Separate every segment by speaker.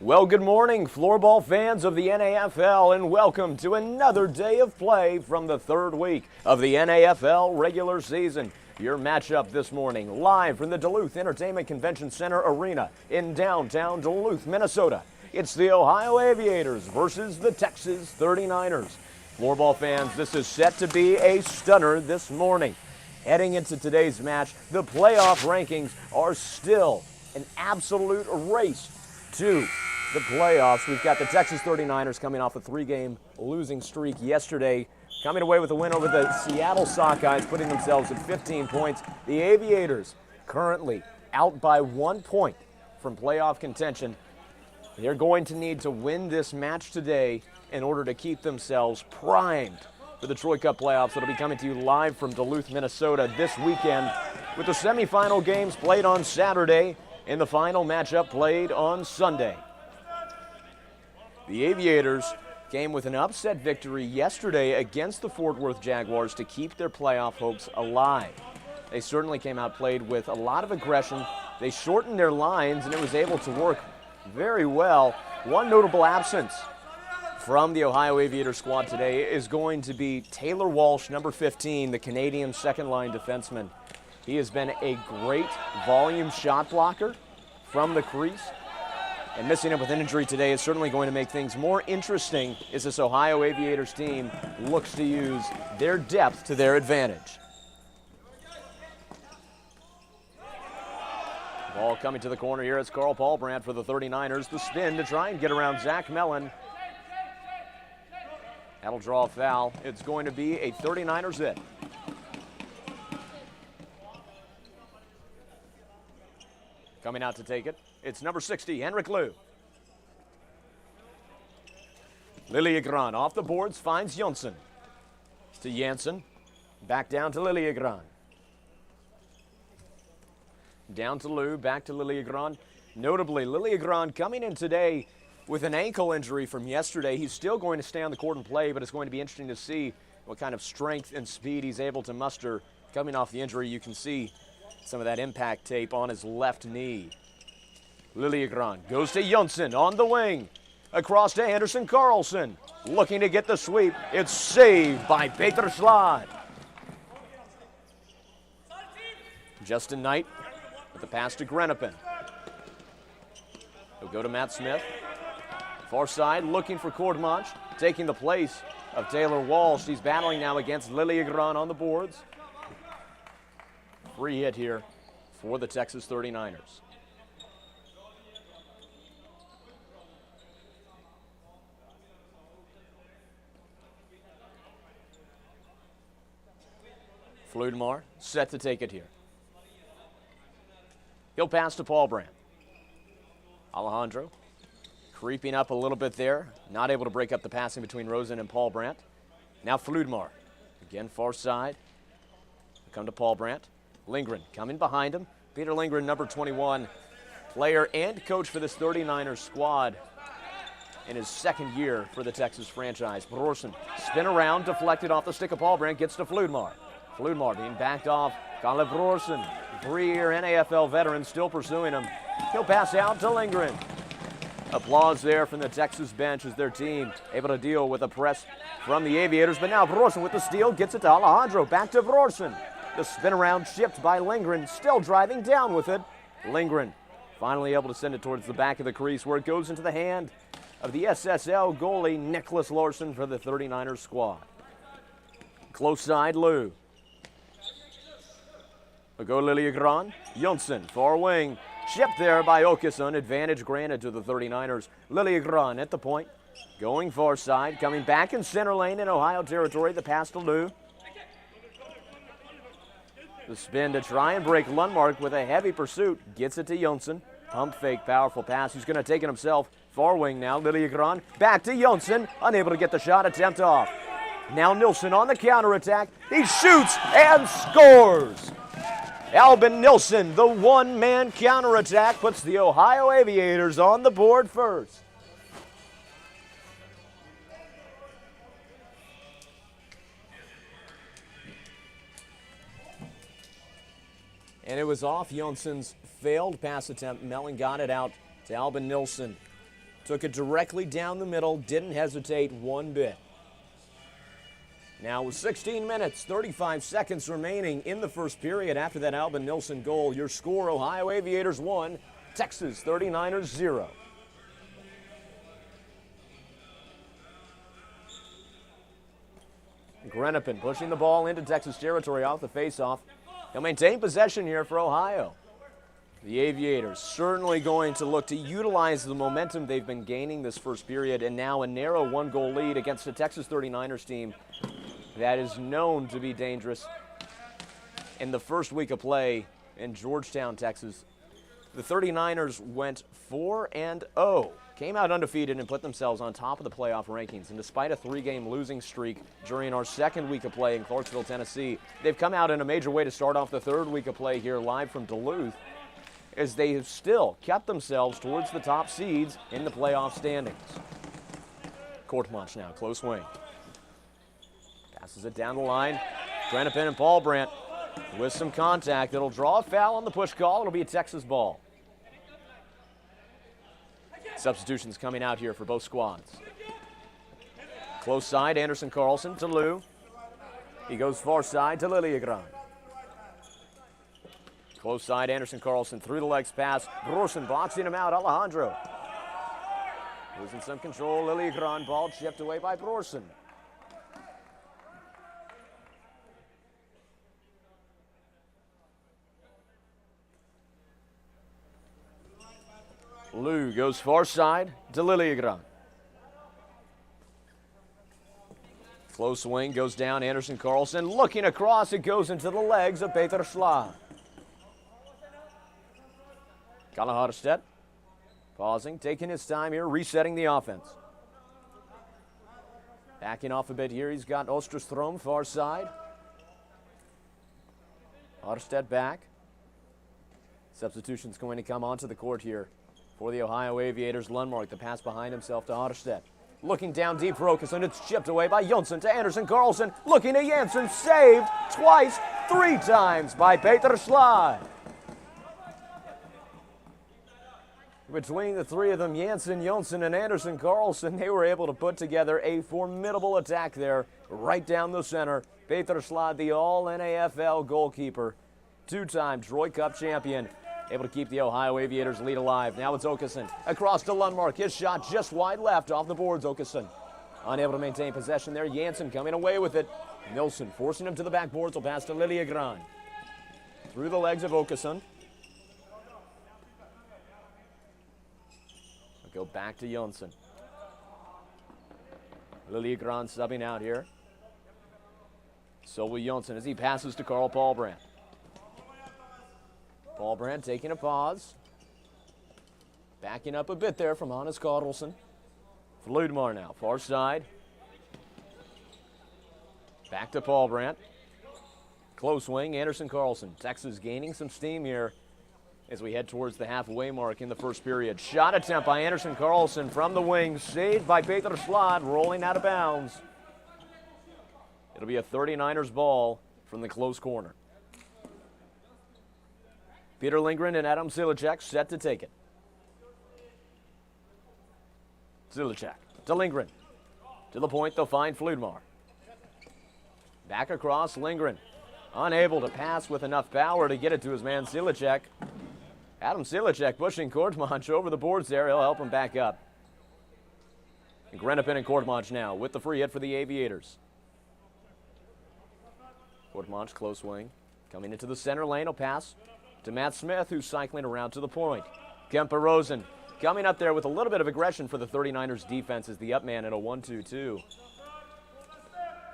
Speaker 1: Well, good morning, floorball fans of the NAFL, and welcome to another day of play from the third week of the NAFL regular season. Your matchup this morning, live from the Duluth Entertainment Convention Center Arena in downtown Duluth, Minnesota. It's the Ohio Aviators versus the Texas 39ers. Floorball fans, this is set to be a stunner this morning. Heading into today's match, the playoff rankings are still an absolute race to the playoffs. We've got the Texas 39ers coming off a three-game losing streak yesterday, coming away with a win over the Seattle Sockeyes, putting themselves at 15 points. The Aviators currently out by 1 point from playoff contention. They're going to need to win this match today in order to keep themselves primed for the Troy Cup playoffs that'll be coming to you live from Duluth, Minnesota this weekend, with the semifinal games played on Saturday and the final matchup played on Sunday. The Aviators came with an upset victory yesterday against the Fort Worth Jaguars to keep their playoff hopes alive. They certainly came out played with a lot of aggression. They shortened their lines, and it was able to work very well. One notable absence from the Ohio Aviators squad today is going to be Taylor Walsh, number 15, the Canadian second-line defenseman. He has been a great volume shot blocker from the crease, and missing him with an injury today is certainly going to make things more interesting as this Ohio Aviators team looks to use their depth to their advantage. Ball coming to the corner here. It's Carl Paulbrandt for the 39ers. The spin to try and get around Zach Mellon. That'll draw a foul. It's going to be a 39ers hit. Coming out to take it, it's number 60, Henrik Liu. Lilliegran off the boards, finds Jonsson. To Janssen, back down to Lilliegran. Down to Liu, back to Lilliegran. Notably, Lilliegran coming in today with an ankle injury from yesterday. He's still going to stay on the court and play, but it's going to be interesting to see what kind of strength and speed he's able to muster coming off the injury. You can see some of that impact tape on his left knee. Lilliegran goes to Jonsson on the wing. Across to Anderson Carlson. Looking to get the sweep. It's saved by Peter Slad. Justin Knight with the pass to Grenipin. He'll go to Matt Smith. Far side looking for Cordmanch, taking the place of Taylor Walsh. He's battling now against Lilliegran on the boards. Free hit here for the Texas 39ers. Fludmar set to take it here. He'll pass to Paulbrandt. Alejandro creeping up a little bit there, not able to break up the passing between Rosen and Paulbrandt. Now Fludmar, again far side. Come to Paulbrandt. Lindgren coming behind him. Peter Lindgren, number 21, player and coach for this 39ers squad in his second year for the Texas franchise. Brorson spin around, deflected off the stick of Paulbrandt, gets to Fludmar. Fludmar being backed off. Kalev Brorson, three-year NAFL veteran, still pursuing him. He'll pass out to Lindgren. Applause there from the Texas bench as their team able to deal with a press from the Aviators. But now Brorson with the steal, gets it to Alejandro. Back to Brorson. The spin around shipped by Lindgren, still driving down with it. Lindgren finally able to send it towards the back of the crease where it goes into the hand of the SSL goalie Nicholas Larson for the 39ers squad. Close side, Liu. We'll go Lilliegran. Jonsson, far wing. Shipped there by Åkesson. Advantage granted to the 39ers. Lilliegran at the point. Going far side. Coming back in center lane in Ohio territory. The pass to Liu. The spin to try and break Lundmark with a heavy pursuit. Gets it to Jonsson. Pump fake, powerful pass. He's going to take it himself. Far wing now. Lilliegran back to Jonsson. Unable to get the shot attempt off. Now Nilsson on the counterattack. He shoots and scores. Albin Nilsson, the one-man counterattack, puts the Ohio Aviators on the board first. And it was off Jonsson's failed pass attempt. Mellon got it out to Albin Nilsson. Took it directly down the middle, didn't hesitate one bit. Now with 16 minutes, 35 seconds remaining in the first period after that Albin Nilsson goal, your score, Ohio Aviators 1, Texas 39ers 0. Grenipin pushing the ball into Texas territory off the faceoff. He'll maintain possession here for Ohio. The Aviators certainly going to look to utilize the momentum they've been gaining this first period, and now a narrow one-goal lead against the Texas 39ers team that is known to be dangerous. In the first week of play in Georgetown, Texas, the 39ers went 4-0, came out undefeated and put themselves on top of the playoff rankings. And despite a 3-game losing streak during our second week of play in Clarksville, Tennessee, they've come out in a major way to start off the third week of play here live from Duluth, as they have still kept themselves towards the top seeds in the playoff standings. Kortmanch now, close wing. Passes it down the line. Grenipin and Paul Brandt with some contact. It'll draw a foul on the push call. It'll be a Texas ball. Substitutions coming out here for both squads. Close side, Anderson Carlson to Lou. He goes far side to Lilliegran. Close side, Anderson Carlson through the legs pass. Brorson boxing him out, Alejandro. Losing some control, Lilliegran, ball chipped away by Brorson. Lou goes far side to Lilliegran. Close swing goes down, Anderson Carlson looking across, it goes into the legs of Peter Slaa. Kalle Harstedt pausing, taking his time here, resetting the offense. Backing off a bit here, he's got Osterstrom far side. Harstedt back. Substitution's going to come onto the court here for the Ohio Aviators. Lundmark, the pass behind himself to Harstedt. Looking down deep for Okeson, it's chipped away by Jonsson to Anderson Carlson. Looking at Janssen, saved twice, 3 times by Peter Slaa. Between the three of them, Janssen, Jonsson, and Anderson Carlson, they were able to put together a formidable attack there, right down the center. Peter Slaa, the all-NAFL goalkeeper, 2-time Troy Cup champion, able to keep the Ohio Aviators lead alive. Now it's Okeson across to Lundmark. His shot just wide left off the boards. Okeson unable to maintain possession there. Janssen coming away with it. Nilsson forcing him to the backboards. Will pass to Lilliegran. Through the legs of Okeson. Go back to Jonsson. Lilliegran subbing out here. So will Jonsson as he passes to Carl Paulbrand. Paulbrand taking a pause. Backing up a bit there from Hannes Karlsson. Fludmar now, far side. Back to Paulbrand. Close wing, Anderson Carlson. Texas gaining some steam here as we head towards the halfway mark in the first period. Shot attempt by Anderson Carlson from the wing, saved by Peter Slaa, rolling out of bounds. It'll be a 39ers ball from the close corner. Peter Lindgren and Adam Silacek set to take it. Silacek to Lindgren. To the point, they'll find Fludmar. Back across, Lindgren. Unable to pass with enough power to get it to his man Silacek. Adam Silacek pushing Kortmanch over the boards there. He'll help him back up. And Grenipin and Kortmanch now with the free hit for the Aviators. Kortmanch, close wing. Coming into the center lane, will pass to Matt Smith, who's cycling around to the point. Kemper Rosen coming up there with a little bit of aggression for the 39ers defense as the up man at a 1-2-2.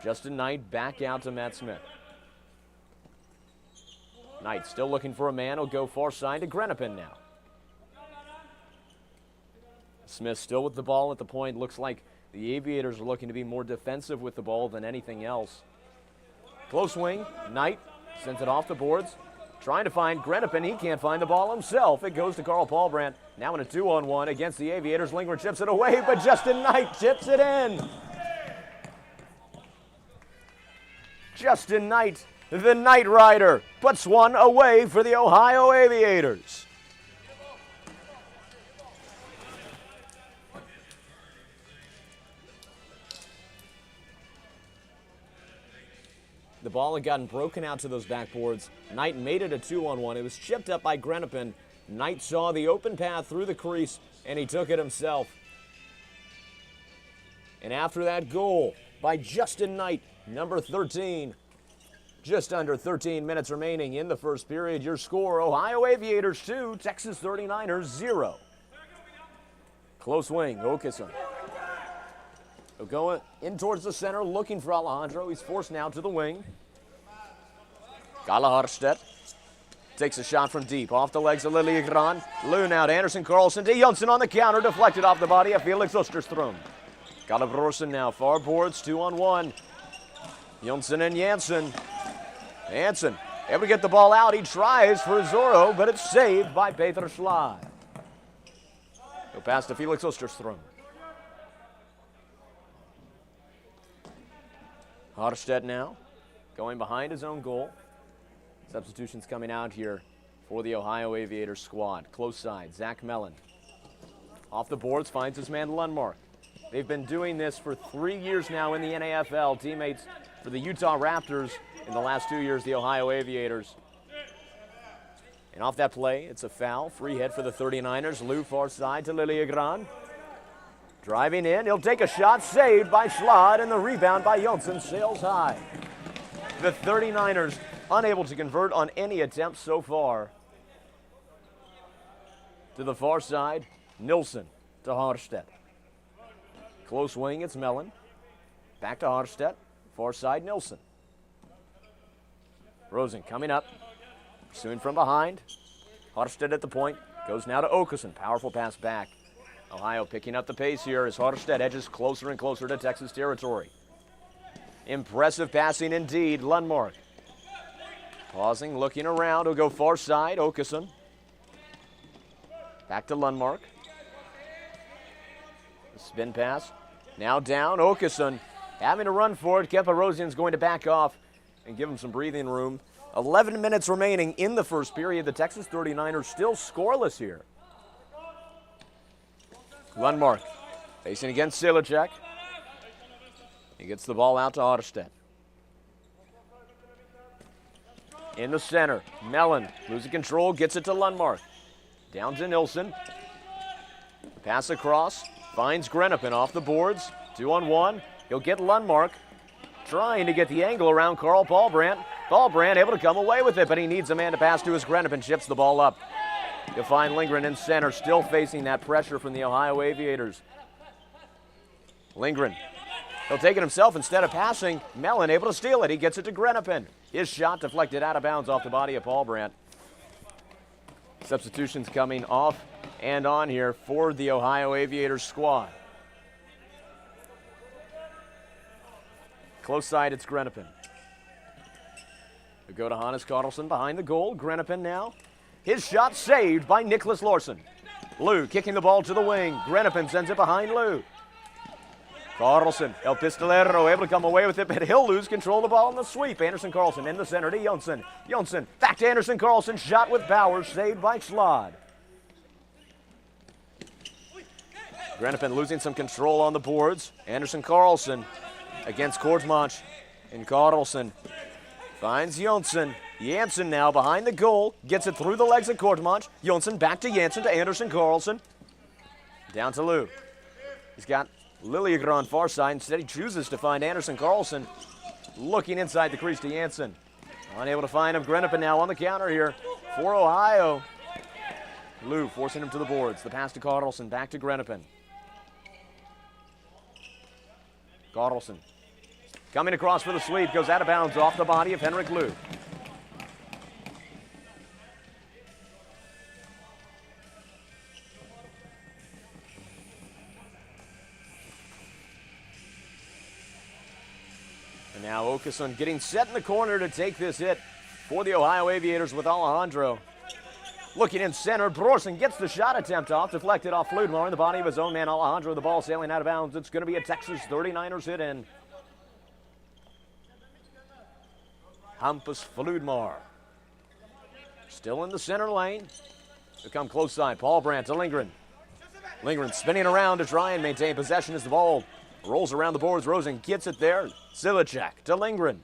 Speaker 1: Justin Knight back out to Matt Smith. Knight still looking for a man. He'll go far side to Grenipin now. Smith still with the ball at the point. Looks like the Aviators are looking to be more defensive with the ball than anything else. Close wing. Knight sends it off the boards. Trying to find Grenipin. He can't find the ball himself. It goes to Carl Paulbrand. Now in a 2-on-1 against the Aviators. Lindgren chips it away, but Justin Knight chips it in. Justin Knight, the Knight Rider, puts one away for the Ohio Aviators. The ball had gotten broken out to those backboards. Knight made it a 2-on-1. It was chipped up by Grenipin. Knight saw the open path through the crease, and he took it himself. And after that goal by Justin Knight, number 13, just under 13 minutes remaining in the first period, your score, Ohio Aviators 2, Texas 39ers 0. Close wing, Okeson. He'll go in towards the center, looking for Alejandro. He's forced now to the wing. Gala takes a shot from deep, off the legs of Liljegran. Lou now to Anderson Carlson, to Jonsson on the counter, deflected off the body of Felix Osterstrom. Galabrosen now, far boards, 2-on-1. Jonsson and Janssen. Janssen able to get the ball out. He tries for Zorro, but it's saved by Peter Schlad. He'll pass to Felix Osterstrom. Harstedt now going behind his own goal. Substitutions coming out here for the Ohio Aviators squad. Close side, Zach Mellon. Off the boards, finds his man Lundmark. They've been doing this for 3 years now in the NAFL. Teammates for the Utah Raptors in the last 2 years, the Ohio Aviators. And off that play, it's a foul. Free hit for the 39ers. Lou far side to Liljegran. Driving in, he'll take a shot, saved by Schlad, and the rebound by Jonsson sails high. The 39ers unable to convert on any attempts so far. To the far side, Nilsson to Harstedt. Close wing, it's Mellon. Back to Harstedt, far side, Nilsson. Rosen coming up, pursuing from behind. Harstedt at the point, goes now to Okeson, powerful pass back. Ohio picking up the pace here as Harstedt edges closer and closer to Texas territory. Impressive passing indeed, Lundmark. Pausing, looking around, he'll go far side, Okeson. Back to Lundmark. Spin pass, now down, Okeson having to run for it. Keparosian's going to back off and give him some breathing room. 11 minutes remaining in the first period. The Texas 39ers still scoreless here. Lundmark facing against Silicek. He gets the ball out to Harstedt. In the center, Mellon losing control, gets it to Lundmark. Down to Nilsson. Pass across, finds Grenipin off the boards. 2-on-1. He'll get Lundmark trying to get the angle around Carl Paulbrandt. Paulbrandt able to come away with it, but he needs a man to pass to as Grenipin chips the ball up. You'll find Lindgren in center, still facing that pressure from the Ohio Aviators. Lindgren, he'll take it himself instead of passing. Mellon able to steal it. He gets it to Grenipin. His shot deflected out of bounds off the body of Paulbrandt. Substitutions coming off and on here for the Ohio Aviators squad. Close side, it's Grenipin. We go to Hannes Carlson behind the goal. Grenipin now. His shot saved by Nicholas Larson. Lou kicking the ball to the wing. Grenipin sends it behind Lou. Carlson, El Pistolero able to come away with it, but he'll lose control of the ball in the sweep. Anderson Carlson in the center to Jonsson. Jonsson back to Anderson Carlson. Shot with power, saved by Schlad. Grenipin losing some control on the boards. Anderson Carlson against Kortmanch. And Carlson finds Jonsson. Janssen now behind the goal. Gets it through the legs of Kortmanch. Jonsson back to Janssen to Anderson Carlson. Down to Lou. He's got Liljegran far side. Instead, he chooses to find Anderson Carlson. Looking inside the crease to Janssen. Unable to find him. Grenipin now on the counter here for Ohio. Lou forcing him to the boards. The pass to Carlson. Back to Grenipin. Carlson coming across for the sweep. Goes out of bounds off the body of Henrik Lou. And now Okeson getting set in the corner to take this hit for the Ohio Aviators with Alejandro. Looking in center, Brorson gets the shot attempt off, deflected off Fludmar in the body of his own man Alejandro. The ball sailing out of bounds. It's going to be a Texas 39ers hit in. Hampus Fludmar. Still in the center lane. They come close side. Paulbrandt to Lindgren. Lindgren spinning around to try and maintain possession as the ball rolls around the boards. Rosen gets it there. Silicek to Lindgren.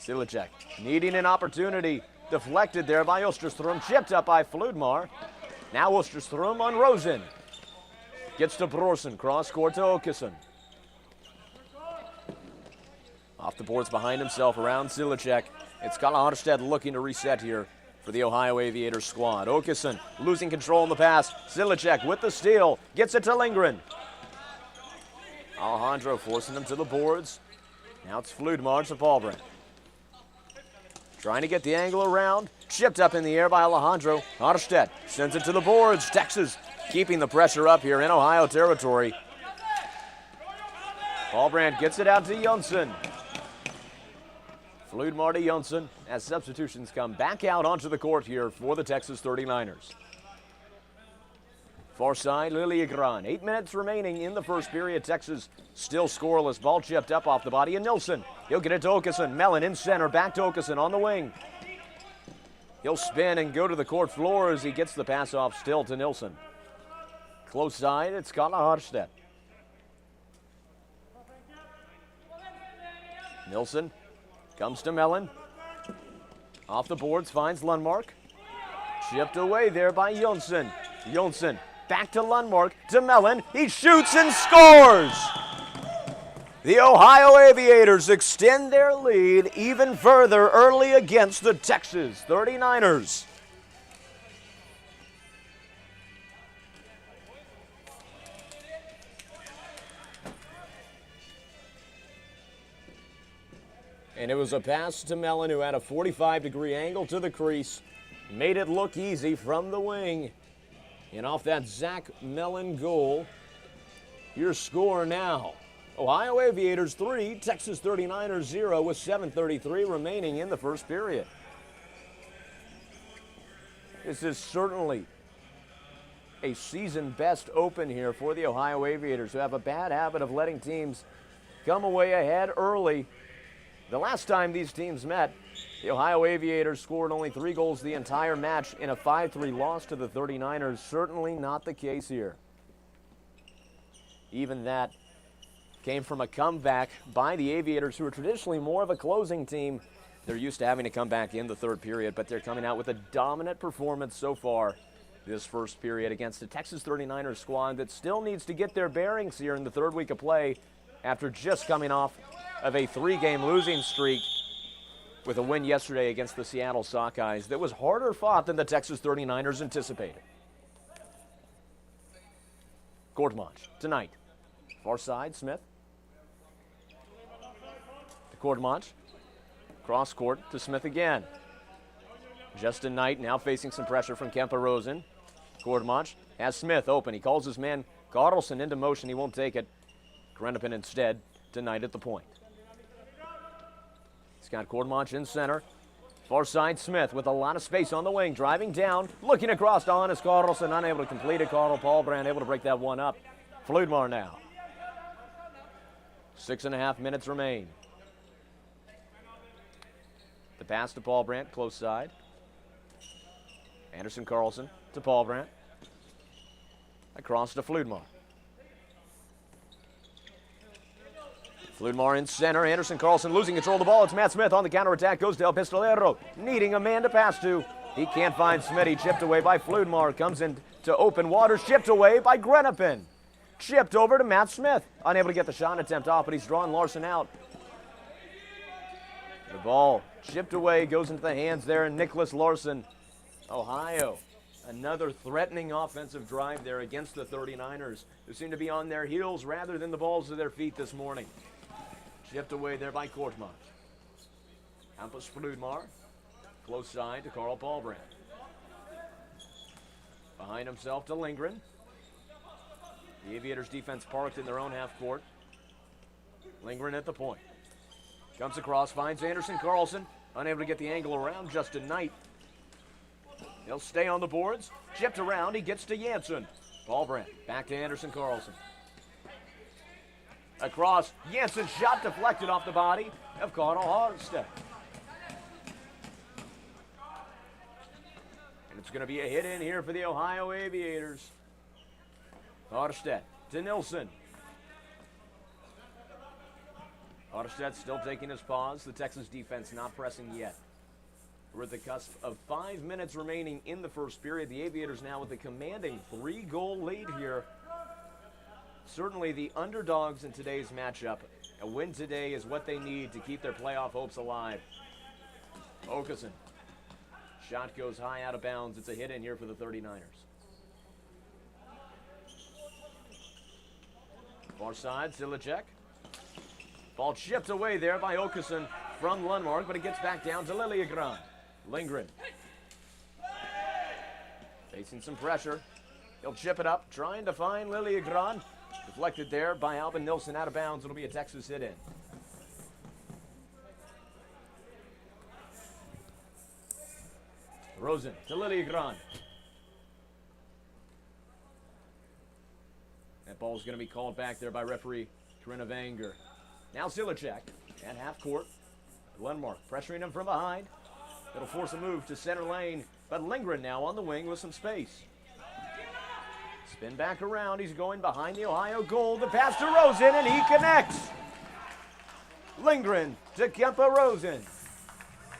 Speaker 1: Silicek needing an opportunity. Deflected there by Osterstrom. Chipped up by Fludmar. Now Osterstrom on Rosen. Gets to Brorsen. Cross court to Åkesson. Off the boards behind himself around Silicek. It's Kalle Harstead looking to reset here for the Ohio Aviators squad. Åkesson losing control in the pass. Silicek with the steal. Gets it to Lindgren. Alejandro forcing them to the boards. Now it's Fludmar to Paulbrand. Trying to get the angle around. Chipped up in the air by Alejandro. Harstead sends it to the boards. Texas keeping the pressure up here in Ohio territory. Paulbrand gets it out to Jonsson. Fludmar to Jonsson as substitutions come back out onto the court here for the Texas 39ers. Far side, Liljegren. 8 minutes remaining in the first period. Texas still scoreless. Ball chipped up off the body of Nilsson. He'll get it to Åkesson. Mellon in center. Back to Åkesson on the wing. He'll spin and go to the court floor as he gets the pass off still to Nilsson. Close side, it's Kalle Harstead. Nilsson comes to Mellon. Off the boards, finds Lundmark. Chipped away there by Jonsson. Jonsson back to Lundmark, to Mellon. He shoots and scores! The Ohio Aviators extend their lead even further early against the Texas 39ers. And it was a pass to Mellon, who had a 45-degree angle to the crease. Made it look easy from the wing. And off that Zach Mellon goal, your score now. Ohio Aviators 3, Texas 39ers 0 with 7:33 remaining in the first period. This is certainly a season best open here for the Ohio Aviators, who have a bad habit of letting teams come away ahead early. The last time these teams met, the Ohio Aviators scored only 3 goals the entire match in a 5-3 loss to the 39ers. Certainly not the case here. Even that came from a comeback by the Aviators, who are traditionally more of a closing team. They're used to having to come back in the third period, but they're coming out with a dominant performance so far this first period against the Texas 39ers squad that still needs to get their bearings here in the third week of play after just coming off of a 3-game losing streak with a win yesterday against the Seattle Sockeyes that was harder fought than the Texas 39ers anticipated. Courtemanche tonight. Far side, Smith. To Courtemanche. Cross court to Smith again. Justin Knight now facing some pressure from Kempa Rosen. Courtemanche has Smith open. He calls his man Carlson into motion. He won't take it. Grenapin instead to Knight at the point. He's got Courtemanche in center. Far side, Smith with a lot of space on the wing. Driving down, looking across to Hannes Carlson. Unable to complete it. Carl Paulbrand able to break that one up. Fludmar now. 6.5 minutes remain. The pass to Paulbrand, close side. Anderson Carlson to Paulbrand. Across to Fludmar. Fludmar in center. Anderson Carlson losing control of the ball. It's Matt Smith on the counterattack. Goes to El Pistolero. Needing a man to pass to. He can't find Smitty. Chipped away by Fludmar. Comes in to open waters. Chipped away by Grenapin. Chipped over to Matt Smith. Unable to get the shot attempt off, but he's drawn Larson out. The ball chipped away. Goes into the hands there. And Nicholas Larson. Ohio. Another threatening offensive drive there against the 39ers, who seem to be on their heels rather than the balls of their feet this morning. Chipped away there by Courtemanche. Hampus Fludmar. Close side to Carl Paulbrand. Behind himself to Lindgren. The Aviators defense parked in their own half court. Lindgren at the point. Comes across, finds Anderson Carlson. Unable to get the angle around Justin Knight. He'll stay on the boards. Chipped around, he gets to Janssen. Paulbrand back to Anderson Carlson. Across, Janssen shot deflected off the body of Carl Harstead. And it's going to be a hit in here for the Ohio Aviators. Harstead to Nilsson. Arstedt still taking his pause. The Texas defense not pressing yet. We're at the cusp of 5 minutes remaining in the first period. The Aviators now with a commanding 3-goal lead here. Certainly the underdogs in today's matchup. A win today is what they need to keep their playoff hopes alive. Okeson. Shot goes high out of bounds. It's a hit in here for the 39ers. Far side, Silicek. Ball chipped away there by Okeson from Lundmark, but it gets back down to Liljegren. Lindgren. Facing some pressure. He'll chip it up, trying to find Liljegren. Deflected there by Albin Nilsson out of bounds. It'll be a Texas hit in. Rosen to Liljegren. That ball's going to be called back there by referee Corinna Vanger. Now Silicek at half court. Lundmark pressuring him from behind. It'll force a move to center lane, but Lindgren now on the wing with some space. Spin back around. He's going behind the Ohio goal. The pass to Rosen, and he connects. Lindgren to Kempa Rosen.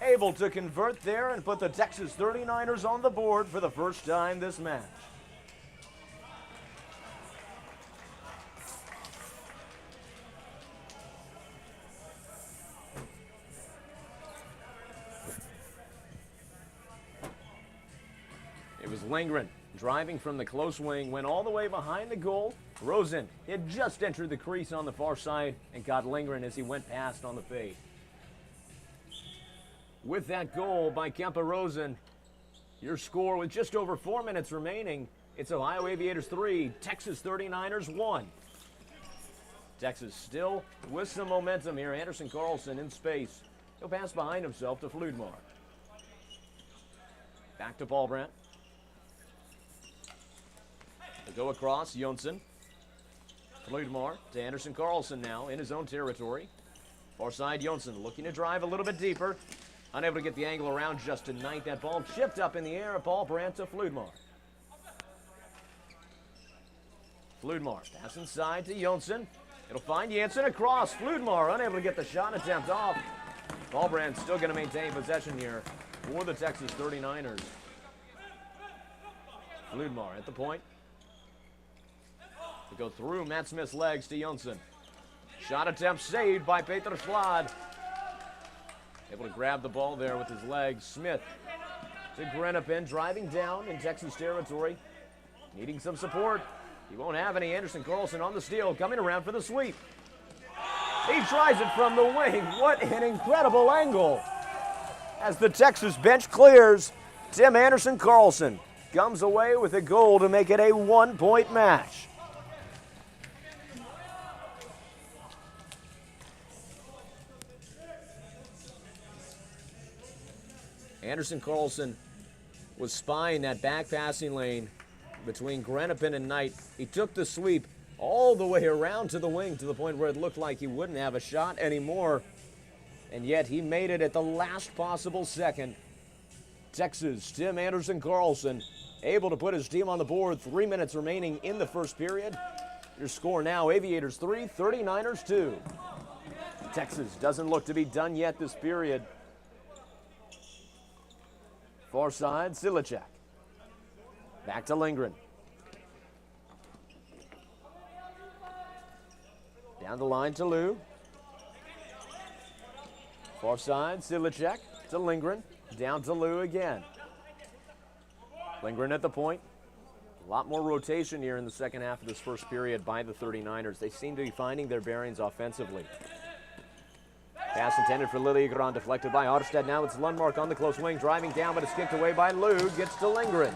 Speaker 1: Able to convert there and put the Texas 39ers on the board for the first time this match. It was Lindgren driving from the close wing, went all the way behind the goal. Rosen had just entered the crease on the far side and got Lindgren as he went past on the fade. With that goal by Kempa Rosen, your score with just over 4 minutes remaining, it's Ohio Aviators 3, Texas 39ers 1. Texas still with some momentum here. Anderson Carlson in space. He'll pass behind himself to Fludmar. Back to Paulbrandt. They go across, Jonsson. Fludmar to Anderson Carlson now in his own territory. Far side, Jonsson looking to drive a little bit deeper. Unable to get the angle around Justin Knight. That ball chipped up in the air. Paulbrandt to Fludmar. Fludmar pass inside to Jonsson. It'll find Jansen across. Fludmar unable to get the shot attempt off. Paulbrandt still going to maintain possession here for the Texas 39ers. Fludmar at the point. To go through Matt Smith's legs to Jonsson. Shot attempt saved by Peter Slad. Able to grab the ball there with his legs. Smith to Grenapin, driving down in Texas territory. Needing some support. He won't have any. Anderson Carlson on the steal, coming around for the sweep. He tries it from the wing. What an incredible angle. As the Texas bench clears, Tim Anderson Carlson comes away with a goal to make it a 1-point match. Anderson Carlson was spying that back passing lane between Grenapin and Knight. He took the sweep all the way around to the wing to the point where it looked like he wouldn't have a shot anymore. And yet he made it at the last possible second. Texas, Tim Anderson Carlson, able to put his team on the board. 3 minutes remaining in the first period. Your score now, Aviators 3, 39ers 2. Texas doesn't look to be done yet this period. Far side, Silicek. Back to Lindgren. Down the line to Lou. Far side, Silicek to Lindgren. Down to Lou again. Lindgren at the point. A lot more rotation here in the second half of this first period by the 39ers. They seem to be finding their bearings offensively. Pass intended for Liljegren, deflected by Arstedt. Now it's Lundmark on the close wing, driving down, but it's kicked away by Lou. Gets to Lindgren.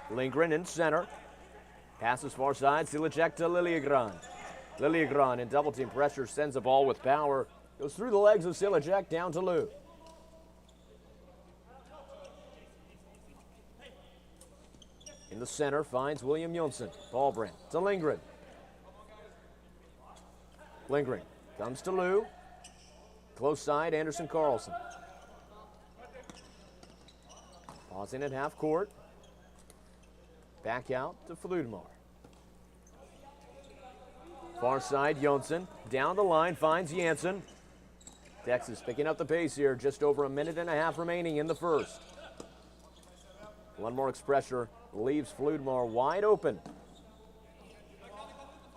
Speaker 1: Lindgren in center. Passes far side, Silicek to Liljegren. Liljegren in double team pressure, sends the ball with power. Goes through the legs of Silicek, down to Lou. In the center, finds William Jonsson. Paulbrandt to Lindgren. Lindgren comes to Lou. Close side, Anderson Carlson. Pausing at half court. Back out to Fludmar. Far side, Jonsen. Down the line, finds Jansen. Texas picking up the pace here. Just over a minute and a half remaining in the first. One more expressor leaves Floorball wide open.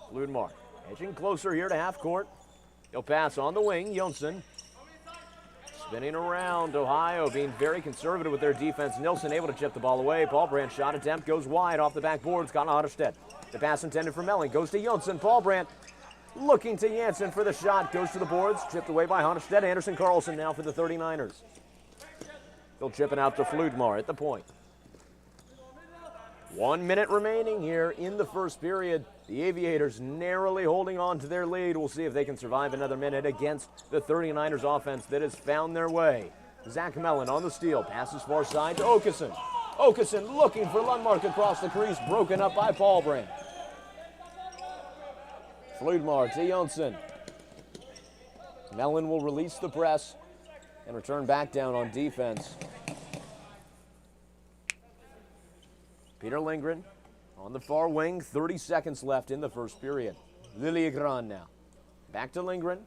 Speaker 1: Floorball edging closer here to half court. He'll pass on the wing, Jonsen. Spinning around, Ohio being very conservative with their defense. Nilsson able to chip the ball away. Paulbrandt shot attempt goes wide off the backboard. It's gone to Honnerstedt. The pass intended for Melling goes to Jonsen. Paulbrandt looking to Jansen for the shot. Goes to the boards. Chipped away by Honnerstedt. Anderson Carlson now for the 39ers. Still chipping out to Fludmar at the point. 1 minute remaining here in the first period. The Aviators narrowly holding on to their lead. We'll see if they can survive another minute against the 39ers offense that has found their way. Zach Mellon on the steal. Passes far side to Okeson. Okeson looking for Lundmark across the crease. Broken up by Paulbrandt. Fludmar to Jonsen. Mellon will release the press and return back down on defense. Peter Lindgren on the far wing, 30 seconds left in the first period. Liljegren now. Back to Lindgren.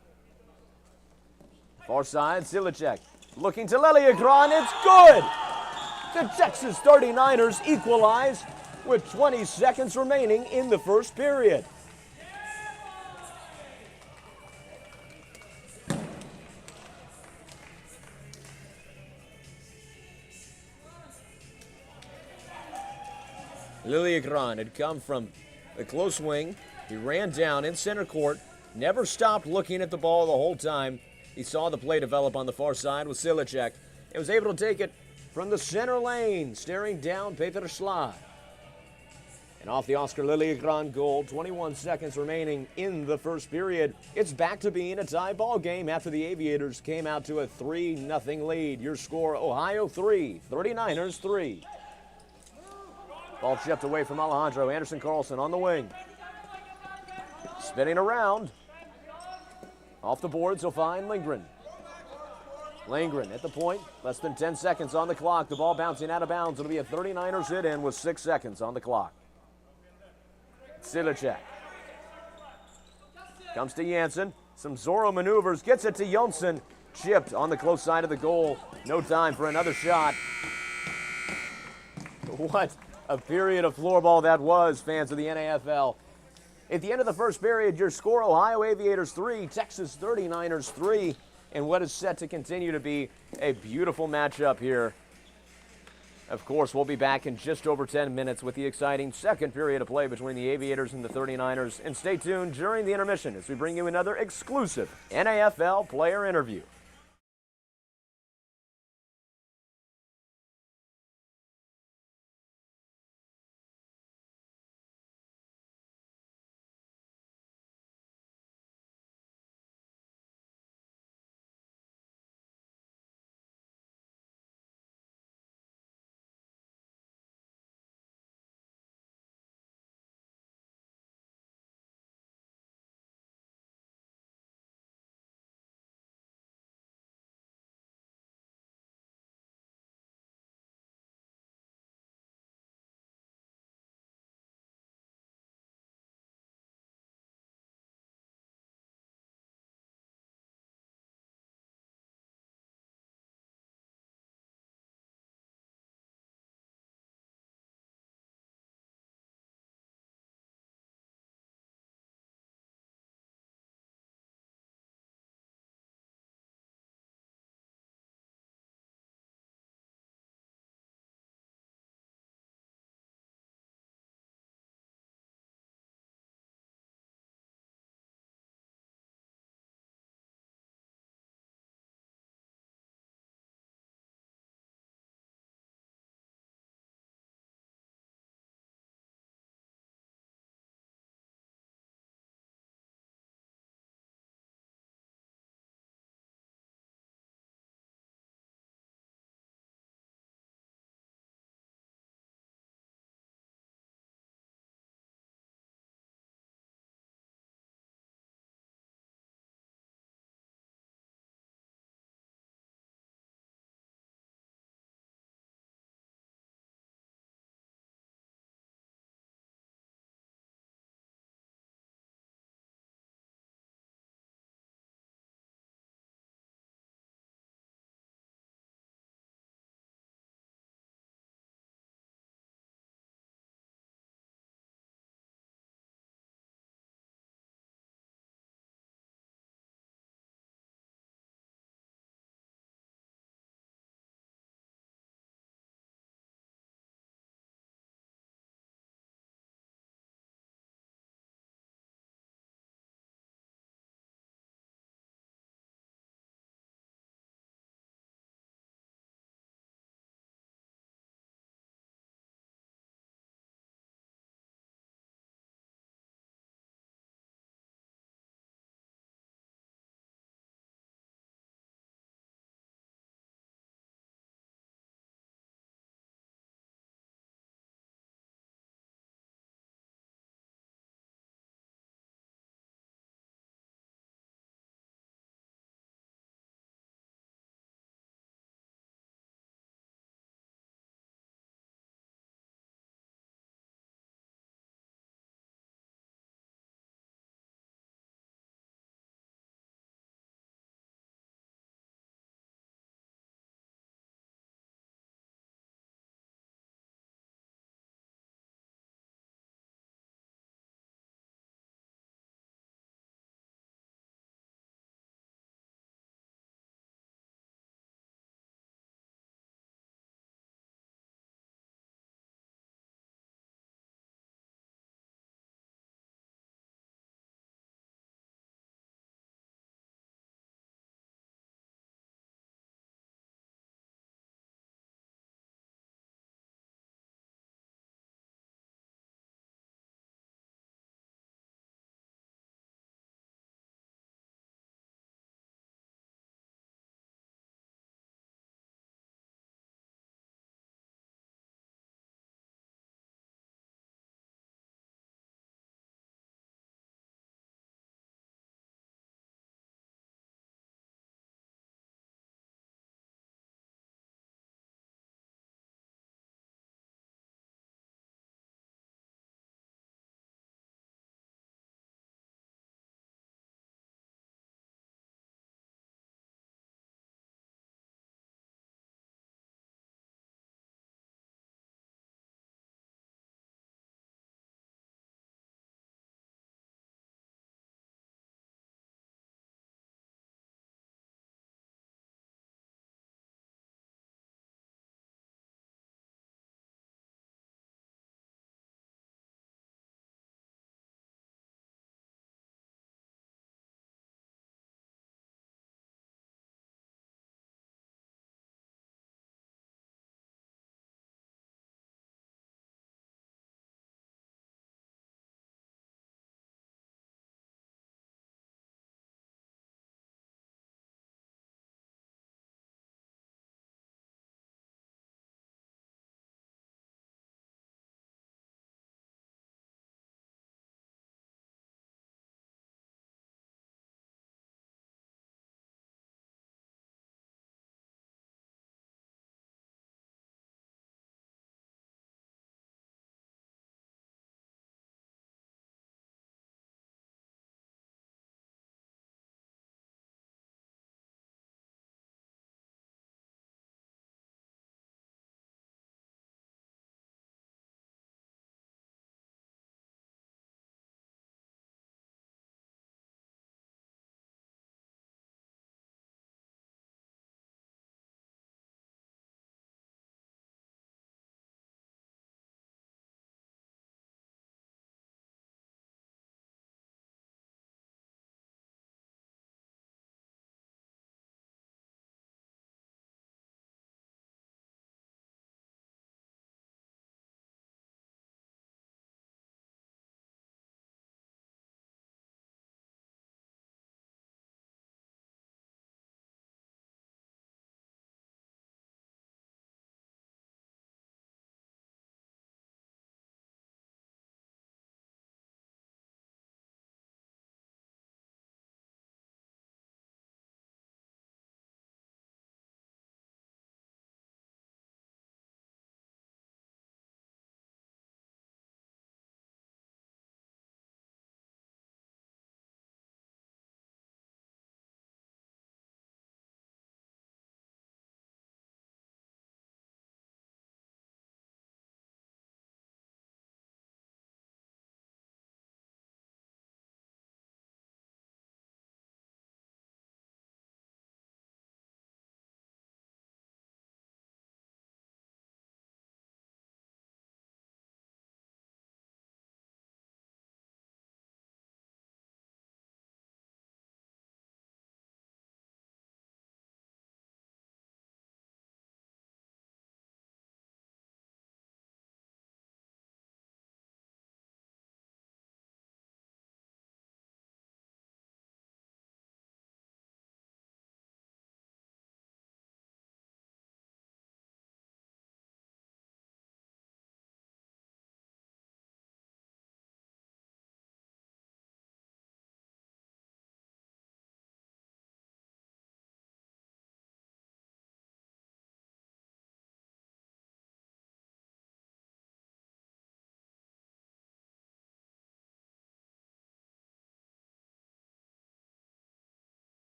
Speaker 1: Far side, Silicek. Looking to Liljegren, it's good! The Texas 39ers equalize with 20 seconds remaining in the first period. Liljegren had come from the close wing. He ran down in center court, never stopped looking at the ball the whole time. He saw the play develop on the far side with Silicek and was able to take it from the center lane, staring down Peter Schla. And off the Oscar Liljegren goal, 21 seconds remaining in the first period. It's back to being a tie ball game after the Aviators came out to a 3-0 lead. Your score, Ohio 3, 39ers 3. Ball chipped away from Alejandro. Anderson Carlson on the wing. Spinning around. Off the boards, he'll find Lindgren. Lindgren at the point. Less than 10 seconds on the clock. The ball bouncing out of bounds. It'll be a 39ers hit-in with 6 seconds on the clock. Silicek. Comes to Jansen. Some Zorro maneuvers. Gets it to Jonsen. Chipped on the close side of the goal. No time for another shot. What a period of floorball that was, fans of the NAFL. At the end of the first period, your score, Ohio Aviators 3, Texas 39ers 3, and what is set to continue to be a beautiful matchup here. Of course, we'll be back in just over 10 minutes with the exciting second period of play between the Aviators and the 39ers. And stay tuned during the intermission as we bring you another exclusive NAFL player interview.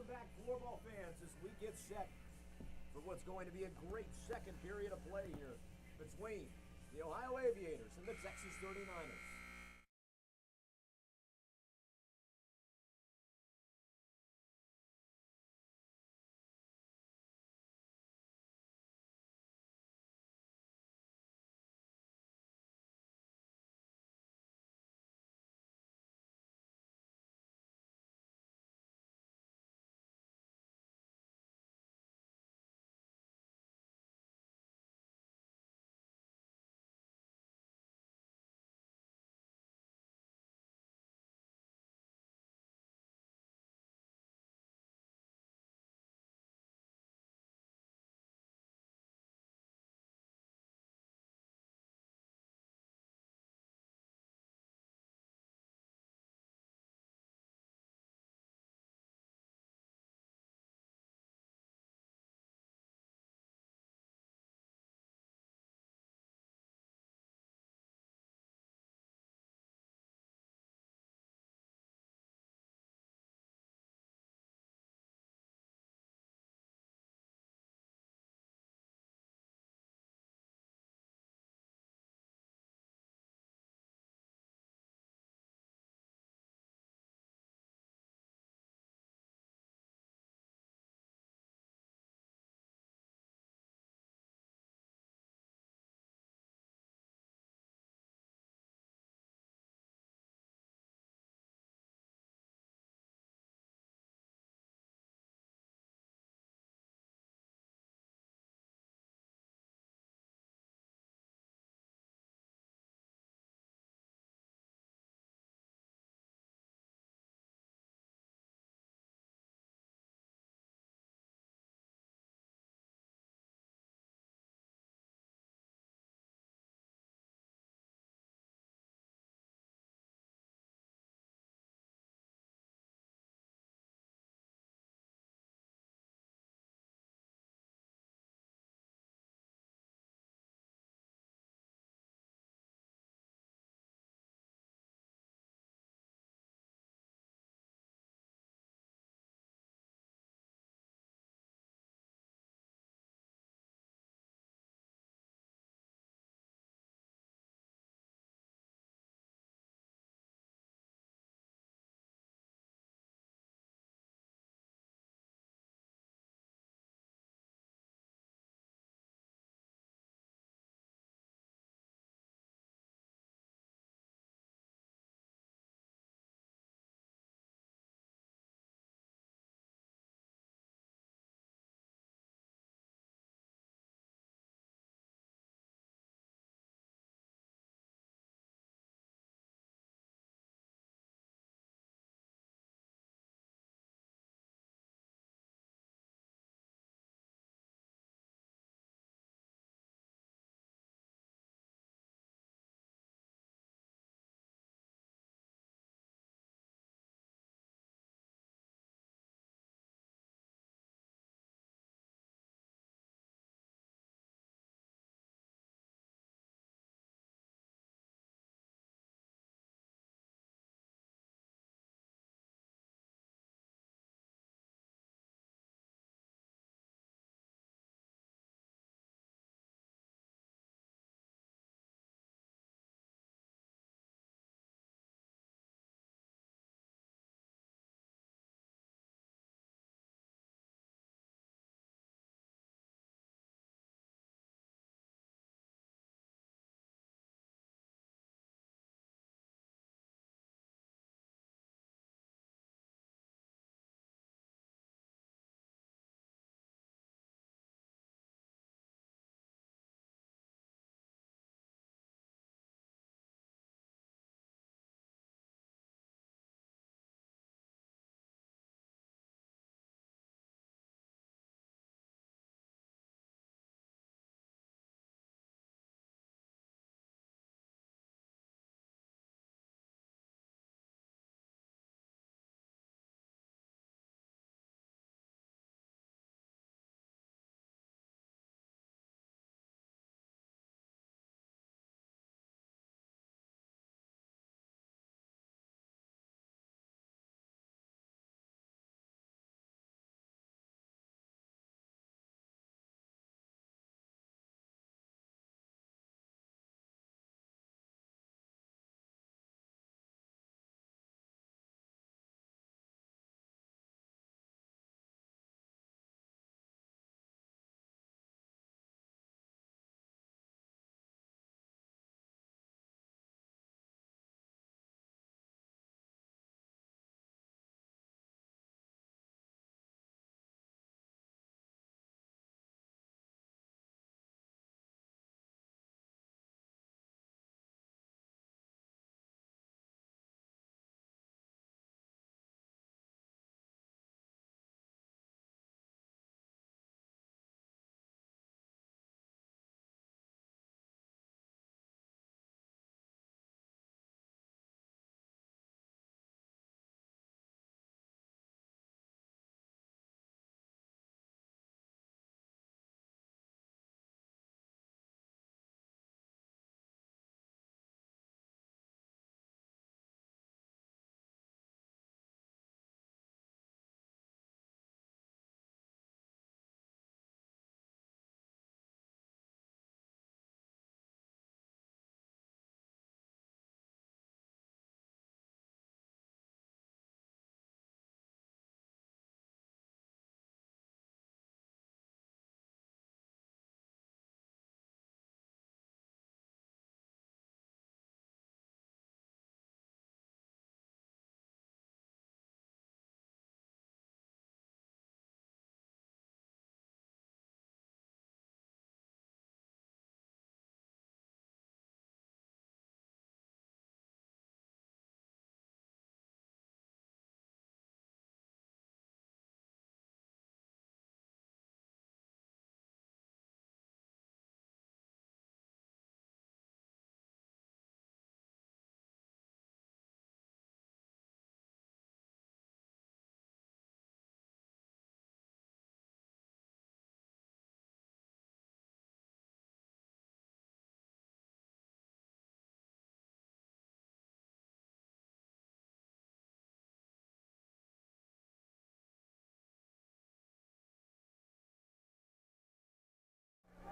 Speaker 1: Welcome back, Floorball fans, as we get set for what's going to be a great second period of play here between the Ohio Aviators and the Texas 39ers.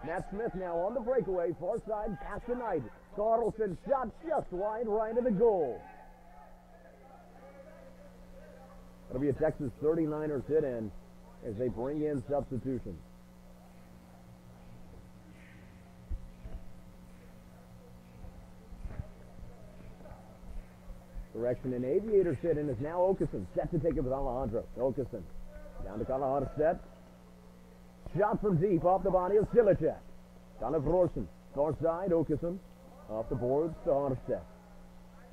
Speaker 1: Matt Smith now on the breakaway, far side, pass to Knight. Carlson shot just wide, right of the goal. It'll be a Texas 39ers hit-in as they bring in substitutions. Direction and Aviators hit-in is now Okeson, set to take it with Alejandro. Okeson down to Kalahadestedt. Shot from deep off the body of Silicek. Down to Brorsen. Far side, Okeson. Off the boards to Hardestedt.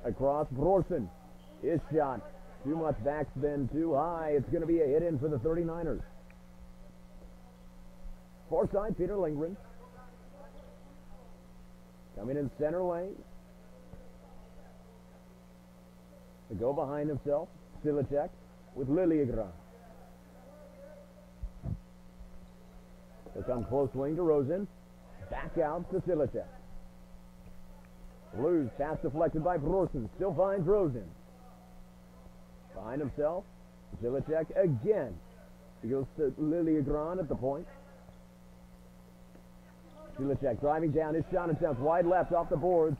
Speaker 1: Across Brorsen. His shot. Too much backspin, too high. It's going to be a hit-in for the 39ers. Far side, Peter Lindgren. Coming in center lane. To go behind himself, Silicek with Lilliegran. He'll come close wing to Rosen. Back out to Silicek. Blues pass deflected by Brorsen. Still finds Rosen. Behind himself, Silicek again. He goes to Lilliegran at the point. Silicek driving down. His shot attempts wide left off the boards.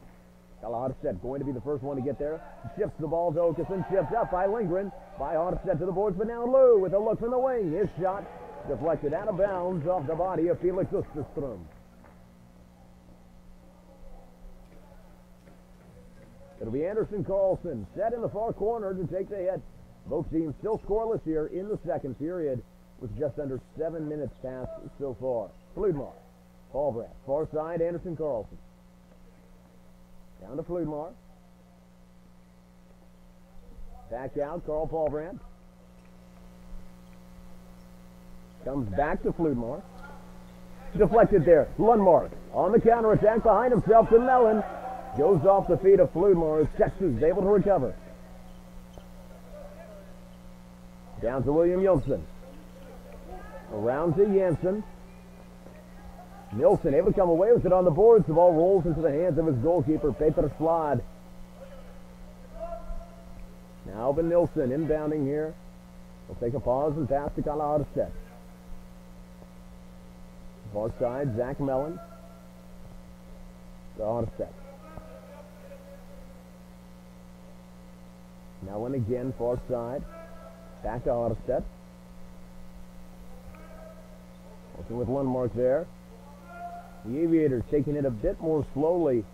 Speaker 1: Hardestedt going to be the first one to get there. Shifts the ball to Okeson. Shifts up by Lindgren. By Hardestedt to the boards, but now Lou with a look from the wing. His shot deflected out of bounds off the body of Felix Osterstrom. It'll be Anderson Carlson set in the far corner to take the hit. Both teams still scoreless here in the second period with just under 7 minutes passed so far. Fludmar, Paulbrand, far side, Anderson Carlson. Down to Fludmar. Back out, Carl Paulbrand. Comes back to Fludmar. Deflected there. Lundmark on the counterattack behind himself to Mellon. Goes off the feet of Fludmar as Texas is able to recover. Down to William Jonsson. Around to Jansen. Nilsson able to come away with it on the boards. The ball rolls into the hands of his goalkeeper, Peter Slad. Now Alvin Nilsson inbounding here. He'll take a pause and pass to Kalahadestedt. Far side, Zach Mellon. To Hardestedt. Mellon again, far side. Back to Hardestedt. Working with Lundmark there. The Aviators taking it a bit more slowly.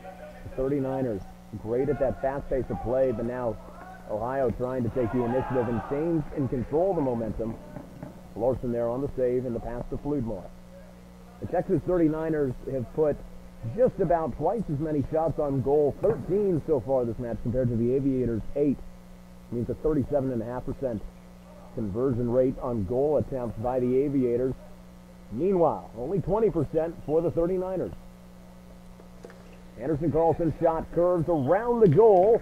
Speaker 1: The 39ers great at that fast pace of play, but now Ohio trying to take the initiative and change and control the momentum. Larson there on the save and the pass to Fludmar. The Texas 39ers have put just about twice as many shots on goal, 13 so far this match compared to the Aviators' 8. Means a 37.5% conversion rate on goal attempts by the Aviators. Meanwhile, only 20% for the 39ers. Anderson Carlson's shot curves around the goal.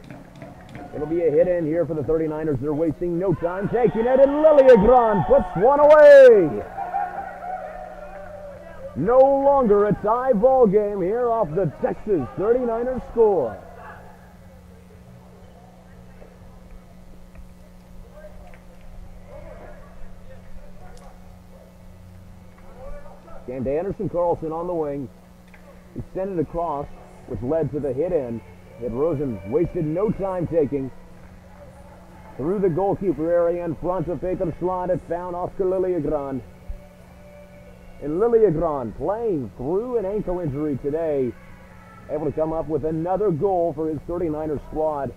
Speaker 1: It'll be a hit in here for the 39ers. They're wasting no time taking it, and Lilliegran puts one away. No longer a tie ball game here off the Texas 39ers score. Came to Anderson Carlson on the wing. Extended across, which led to the hit-in. That Rosen wasted no time taking. Through the goalkeeper area in front of Peter Slad, it found Oscar Lilliegran. And Lilliegran playing through an ankle injury today. Able to come up with another goal for his 39ers squad,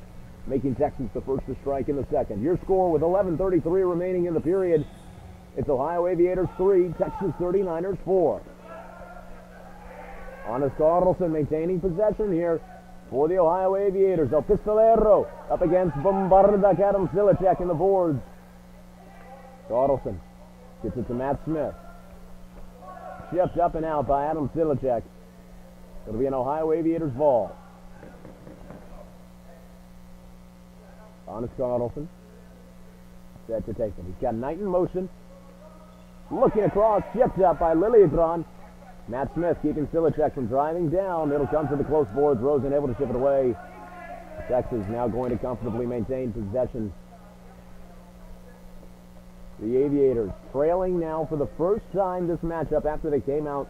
Speaker 1: making Texas the first to strike in the second. Your score with 11:33 remaining in the period. It's Ohio Aviators 3, Texas 39ers 4. Hannes Carlson maintaining possession here for the Ohio Aviators. El Pistolero up against Bombardak Adam Silicek in the boards. Carlson gets it to Matt Smith. Shipped up and out by Adam Silicek. It'll be an Ohio Aviators ball. Hannes Carlson set to take it. He's got Knight in motion. Looking across, shipped up by Lilliegran. Matt Smith keeping Silicek from driving down. It'll come to the close boards. Rosen able to ship it away. Texas now going to comfortably maintain possession. The Aviators trailing now for the first time this matchup after they came out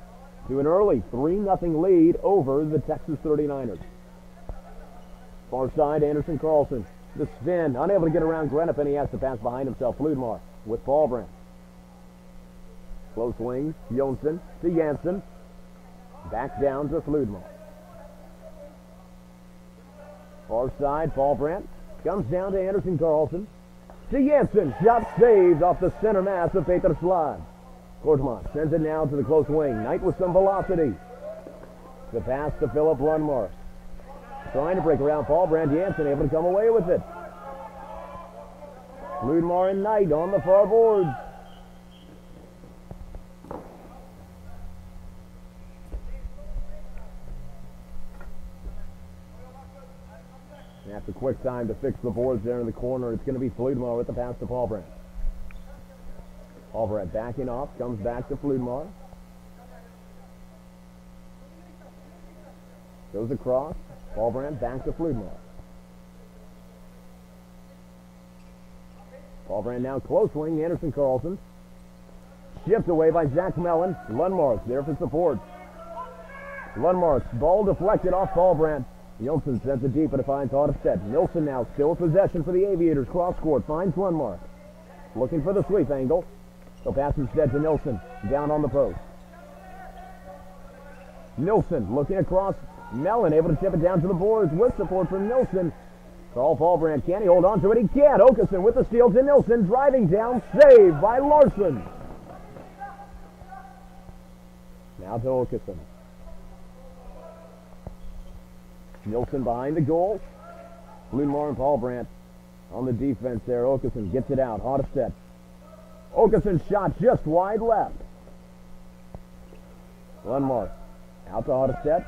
Speaker 1: to an early 3-0 lead over the Texas 39ers. Far side, Anderson Carlson. The spin, unable to get around Grenip, and he has to pass behind himself. Fludmar with Paulbrand. Close wing, Jonsson to Janssen. Back down to Fludmar. Far side, Paulbrand comes down to Anderson Carlson. To Janssen, shot saved off the center mass of Peter Slad. Kortman sends it now to the close wing. Knight with some velocity. The pass to Philip Lundmark. Trying to break around Paulbrand. Janssen able to come away with it. Fludmar and Knight on the far boards. After quick time to fix the boards there in the corner, it's going to be Fludmar with the pass to Paulbrand. Paulbrand backing off, comes back to Fludmar. Goes across. Paulbrand back to Fludmar. Paulbrand now close wing, Anderson Carlson. Shipped away by Zach Mellon. Lundmark there for support. Lundmark's ball deflected off Paulbrand. Jonsson sends it deep and it finds Autostedt. Nilsson now still with possession for the Aviators. Cross court finds Lundmark. Looking for the sweep angle. So pass instead to Nilsson. Down on the post. Nilsson looking across. Mellon able to chip it down to the boards with support from Nilsson. Carl Paulbrand, can he hold on to it? He can't. Okeson with the steal to Nilsson. Driving down. Saved by Larson. Now to Okeson. Nilsson behind the goal. Fludmar and Paulbrand on the defense there. Okeson gets it out. Autostedt. Okeson's shot just wide left. Lundmark out to Autostedt.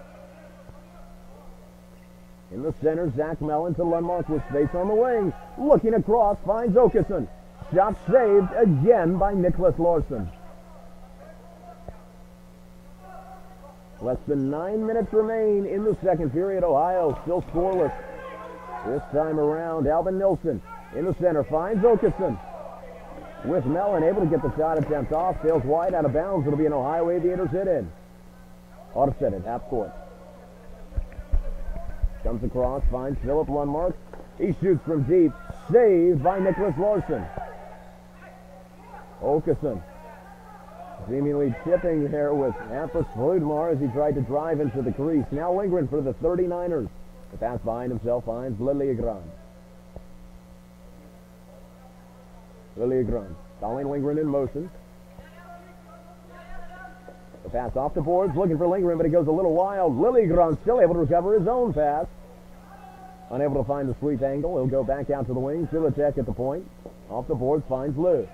Speaker 1: In the center, Zach Mellon to Lundmark with space on the wing. Looking across, finds Okeson. Shot saved again by Nicholas Larson. Less than 9 minutes remain in the second period. Ohio still scoreless. This time around, Alvin Nilsson in the center finds Okeson. With Mellon able to get the shot attempt off. Sails wide out of bounds. It'll be an Ohio Aviators hit in. Autostedt at half court. Comes across, finds Philip Lundmark. He shoots from deep. Saved by Nicholas Larson. Okeson seemingly chipping there with Hampus Fludmar as he tried to drive into the crease. Now Lindgren for the 39ers. The pass behind himself finds Lilligren. Lilligren calling Lindgren in motion. The pass off the boards, looking for Lindgren, but he goes a little wild. Lilligren still able to recover his own pass. Unable to find the sweep angle. He'll go back out to the wing. Silicek at the point. Off the boards finds Lou.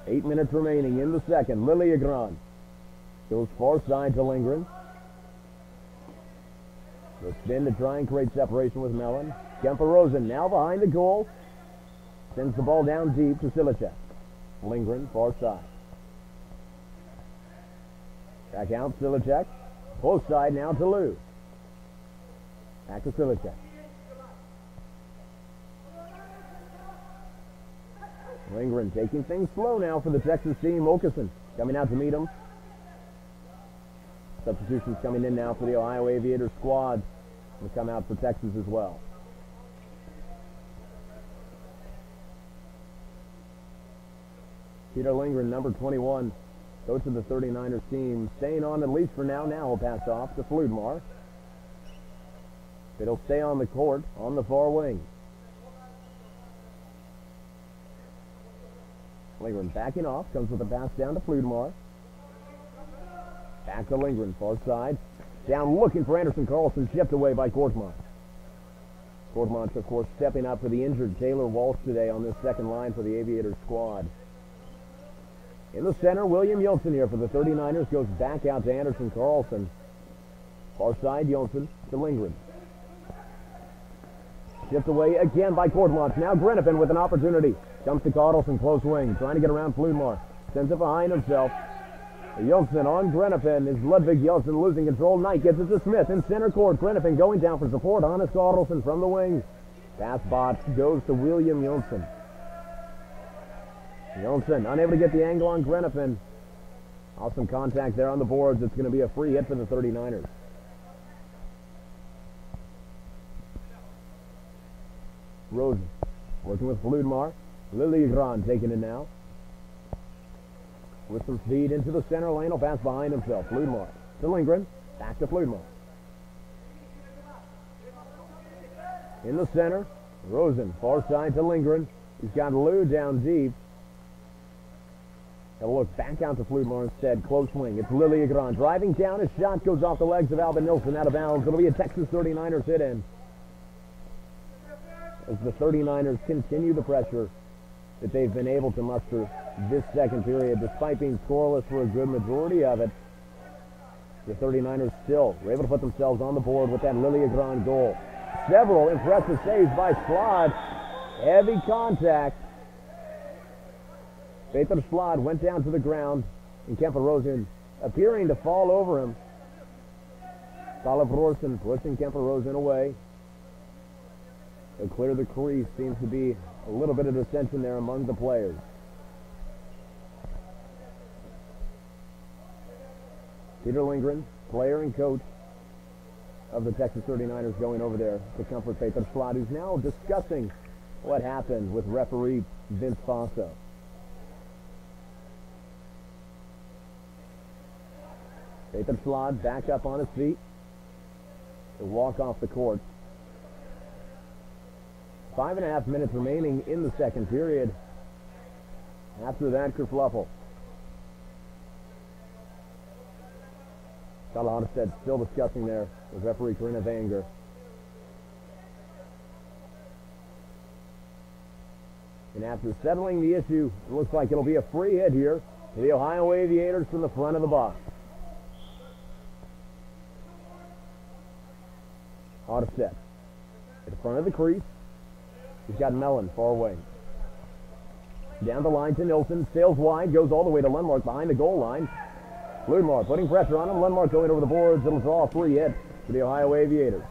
Speaker 1: 8 minutes remaining in the second. Lilligren goes far side to Lindgren. The spin to try and create separation with Mellon. Kemper Rosen now behind the goal. Sends the ball down deep to Silicek. Lindgren far side. Back out Silicek. Close side now to Lou. Back to Silicek. Lindgren taking things slow now for the Texas team. Okeson coming out to meet him. Substitutions coming in now for the Ohio Aviators squad. Will come out for Texas as well. Peter Lindgren, number 21, coach of the 39ers team, staying on at least for now. Now he'll pass off to Fludmar. It'll stay on the court on the far wing. Lindgren backing off, comes with a pass down to Fludmar. Back to Lindgren, far side. Down looking for Anderson Carlson, shipped away by Kortman. Kortman, of course, stepping up for the injured Taylor Walsh today on this second line for the Aviators squad. In the center, William Jonsson here for the 39ers goes back out to Anderson Carlson. Far side, Jonsson to Lindgren. Shipped away again by Kortman. Now Grenipin with an opportunity. Comes to Carlson, close wing, trying to get around Fludmar. Sends it behind himself. Jonsson on Grenipin is Ludwig Jonsson losing control. Knight gets it to Smith in center court. Grenipin going down for support. Hannes Carlson from the wing. Pass botched goes to William Jonsson. Jonsson unable to get the angle on Grenipin. Awesome contact there on the boards. It's going to be a free hit for the 39ers. Rosen working with Fludmar. Lilligran taking it now. With some speed into the center lane. He'll pass behind himself. Fludmar to Lindgren. Back to Fludmar. In the center. Rosen far side to Lindgren. He's got Lou down deep. He'll look back out to Fludmar instead. Close wing. It's Lilligran driving down. His shot goes off the legs of Albin Nilsson out of bounds. It'll be a Texas 39ers hit in. As the 39ers continue the pressure that they've been able to muster this second period, despite being scoreless for a good majority of it, the 39ers still were able to put themselves on the board with that Lilligran goal. Several impressive saves by Slod. Heavy contact. Peter Slod went down to the ground, and Kemper Rosen appearing to fall over him. Olive Rosen pushing Kemper Rosen away. He'll clear the crease. Seems to be a little bit of dissension there among the players. Peter Lindgren, player and coach of the Texas 39ers, going over there to comfort Peter Slod, who's now discussing what happened with referee Vince Fosso. Peter Slod back up on his feet to walk off the court. 5.5 minutes remaining in the second period. After that, kerfluffle. Carl Onstead still discussing there with referee Corinna Vanger. And after settling the issue, it looks like it'll be a free hit here to the Ohio Aviators from the front of the box. Onstead at the front of the crease. He's got Mellon far away. Down the line to Nilsson. Sails wide. Goes all the way to Lundmark behind the goal line. Fludmar putting pressure on him. Lundmark going over the boards. It'll draw a free hit for the Ohio Aviators.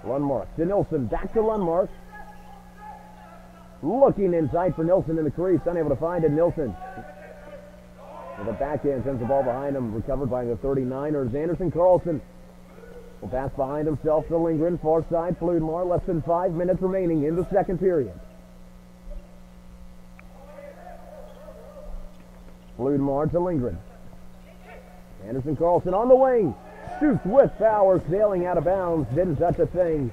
Speaker 1: Lundmark to Nilsson. Back to Lundmark. Looking inside for Nilsson in the crease. Unable to find it. Nilsson with a backhand sends the ball behind him. Recovered by the 39ers. Anderson Carlson will pass behind himself to Lindgren, far side, Fludmar. Less than 5 minutes remaining in the second period. Fludmar to Lindgren. Anderson Carlson on the wing. Shoots with power, sailing out of bounds. Didn't touch a thing.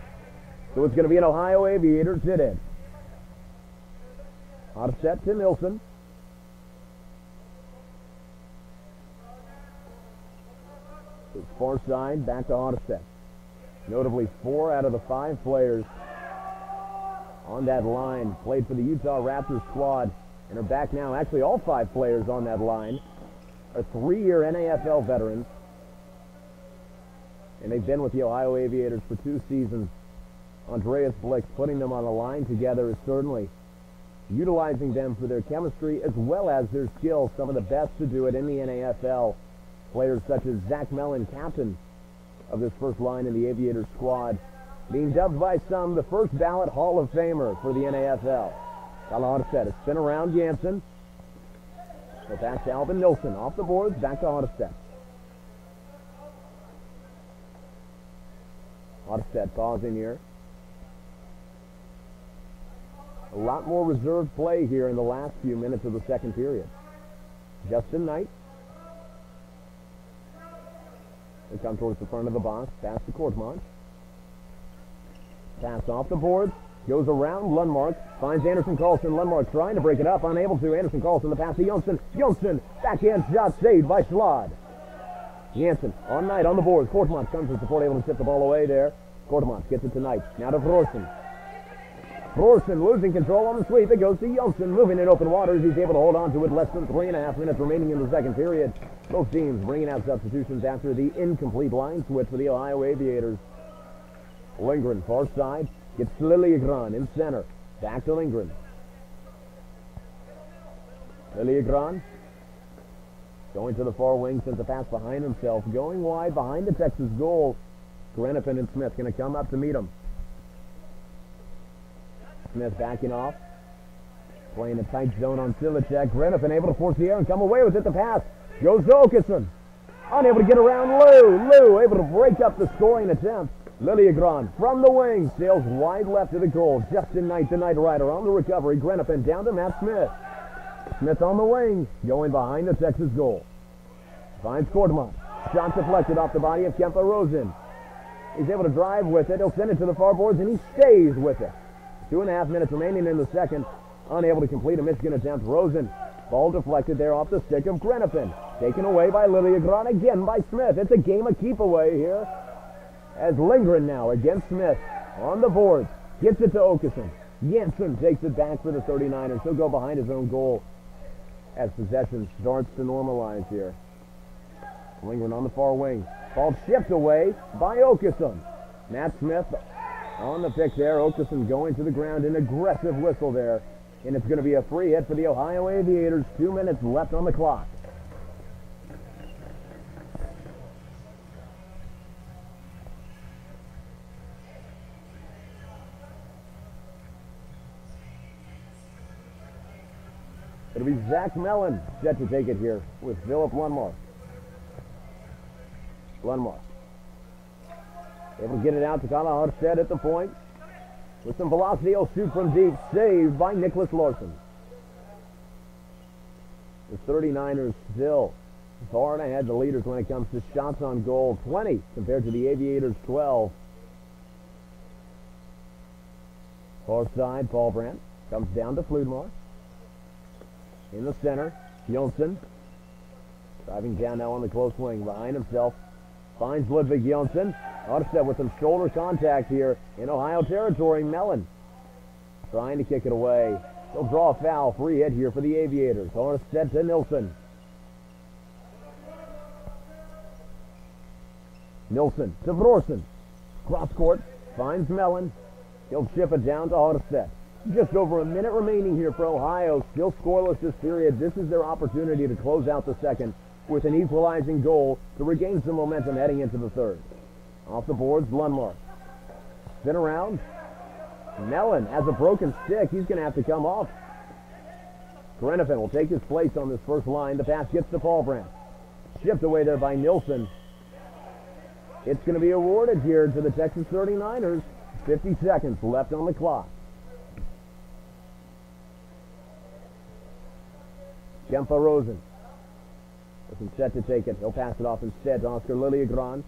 Speaker 1: So it's going to be an Ohio Aviators hit-in. Out of set to Nilsson. Far side, back to Onstead. Notably, 4 out of the 5 players on that line played for the Utah Raptors squad and are back now. Actually, all 5 players on that line are 3-year NAFL veterans, and they've been with the Ohio Aviators for 2 seasons. Andreas Blix putting them on a line together is certainly utilizing them for their chemistry as well as their skills, some of the best to do it in the NAFL. Players such as Zach Mellon, captain of this first line in the Aviators squad, being dubbed by some the first ballot Hall of Famer for the NAFL. Onstead, a spin around Jansen. So back to Albin Nilsson. Off the boards, back to Onstead. Onstead pausing here. A lot more reserved play here in the last few minutes of the second period. Justin Knight. They come towards the front of the box. Pass to Courtmont. Pass off the board. Goes around Lundmark. Finds Anderson Carlson. Lundmark trying to break it up. Unable to. Anderson Carlson. The pass to Jonsson. Jonsson. Backhand shot saved by Slod. Jansen on Knight on the board. Courtmont comes to support. Able to tip the ball away there. Courtmont gets it to Knight. Now to Vrorsen. Vrorsen losing control on the sweep. It goes to Jonsson. Moving in open waters. He's able to hold on to it. Less than 3.5 minutes remaining in the second period. Both teams bringing out substitutions after the incomplete line switch for the Ohio Aviators. Lindgren, far side, gets Lilligran in center. Back to Lindgren. Lilligran going to the far wing, sends a pass behind himself. Going wide behind the Texas goal. Grenipin and Smith going to come up to meet him. Smith backing off.
Speaker 2: Playing a tight zone on Silicek. Grenifin able to force the air and come away with it. The pass goes to Okeson. Unable to get around Lou. Lou able to break up the scoring attempt. Lilliegron from the wing sails wide left of the goal. Justin Knight, the Knight Rider, on the recovery. Grenifin down to Matt Smith. Smith on the wing, going behind the Texas goal. Finds Cordmont. Shot deflected off the body of Kempa Rosen. He's able to drive with it. He'll send it to the far boards, and he stays with it. 2.5 minutes remaining in the second. Unable to complete a Michigan attempt. Rosen. Ball deflected there off the stick of Grenifin. Taken away by Lilliegron, again by Smith. It's a game of keep away here. As Lindgren now against Smith on the boards. Gets it to Okeson. Jensen takes it back for the 39ers. He'll go behind his own goal as possession starts to normalize here. Lindgren on the far wing. Ball chipped away by Okeson. Matt Smith on the pick there. Okeson going to the ground. An aggressive whistle there. And it's going to be a free hit for the Ohio Aviators. 2 minutes left on the clock. It'll be Zach Mellon set to take it here with Philip Lundmark. Lundmark able to get it out to Kyle Harstead at the point. With some velocity, he'll shoot from deep. Saved by Nicholas Larson. The 39ers still far and ahead the leaders when it comes to shots on goal. 20 compared to the Aviators 12. Far side, Paul Brandt comes down to Fludmar. In the center, Jonsson driving down now on the close wing. Behind himself, finds Ludwig Jonsson. Harstead with some shoulder contact here in Ohio territory. Mellon trying to kick it away. He'll draw a foul. Free hit here for the Aviators. Harstead to Nilsson. Nilsson to Vrorsen. Cross court, finds Mellon. He'll chip it down to Harstead. Just over a minute remaining here for Ohio. Still scoreless this period. This is their opportunity to close out the second with an equalizing goal to regain some momentum heading into the third. Off the boards, Lundmark. Spin around. Mellon has a broken stick. He's going to have to come off. Grenifin will take his place on this first line. The pass gets to Paul Brandt. Chipped away there by Nilsson. It's going to be awarded here to the Texas 39ers. 50 seconds left on the clock. Kempa Rosen isn't set to take it. He'll pass it off instead to Oscar Lilliegron.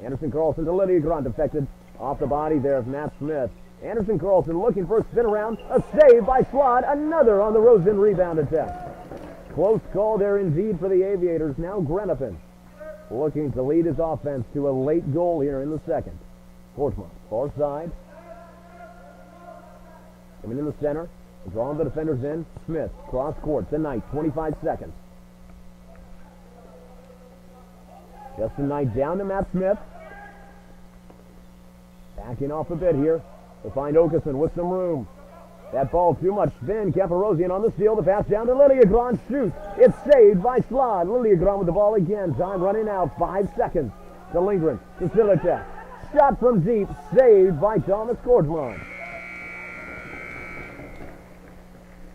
Speaker 2: Anderson Carlson to Lilliegron, deflected off the body there of Matt Smith. Anderson Carlson looking for a spin around. A save by Slot. Another on the Rosen rebound attempt. Close call there indeed for the Aviators. Now Grenifin looking to lead his offense to a late goal here in the second. Portman, far side. Coming in the center. Drawing the defenders in. Smith, cross court tonight, 25 seconds. Justin Knight down to Matt Smith. Backing off a bit here to find Okeson with some room. That ball too much spin. Caparosian on the steal. The pass down to Lilliegron. Shoots. It's saved by Slod. Lilliegron with the ball again. Time running out. 5 seconds. To Lindgren. To Silicek. Shot from deep. Saved by Thomas Kortman.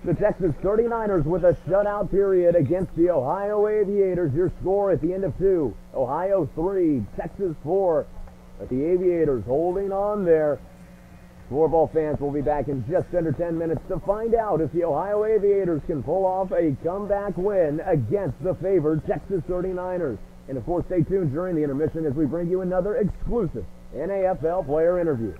Speaker 2: The Texas 39ers with a shutout period against the Ohio Aviators. Your score at the end of 2. Ohio 3, Texas 4. But the Aviators holding on there. Floorball fans will be back in just under 10 minutes to find out if the Ohio Aviators can pull off a comeback win against the favored Texas 39ers. And of course, stay tuned during the intermission as we bring you another exclusive NAFL player interview.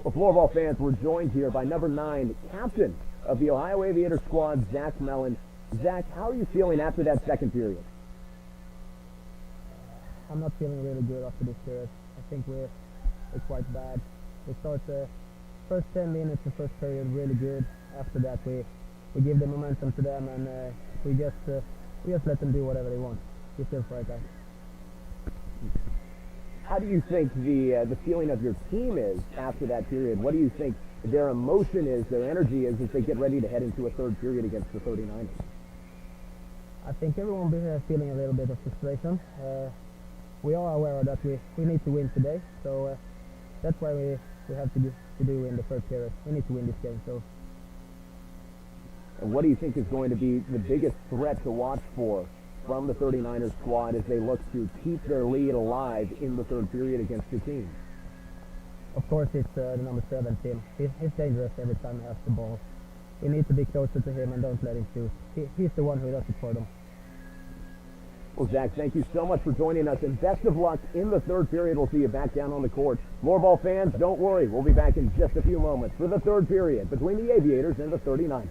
Speaker 2: Well, Floorball fans, we're joined here by number 9, captain of the Ohio Aviators squad, Zach Mellon. Zach, how are you feeling after that second period?
Speaker 3: I'm not feeling really good after this period. I think we're quite bad. We start the first 10 minutes, the first period, really good. After that, we give the momentum to them, and we just let them do whatever they want. We feel right now.
Speaker 2: How do you think the feeling of your team is after that period? What do you think their emotion is, their energy is, as they get ready to head into a third period against the 39ers?
Speaker 3: I think everyone is feeling a little bit of frustration. We are aware of that we need to win today, so that's why we have to do in the first period. We need to win this game. So.
Speaker 2: And what do you think is going to be the biggest threat to watch for from the 39ers squad as they look to keep their lead alive in the third period against your team?
Speaker 3: Of course, it's the number 7 team. He's dangerous every time he has the ball. We need to be closer to him and don't let him shoot. He's the one who does it for them.
Speaker 2: Well, Zach, thank you so much for joining us, and best of luck in the third period. We'll see you back down on the court. Floorball fans, don't worry. We'll be back in just a few moments for the third period between the Aviators and the 39ers.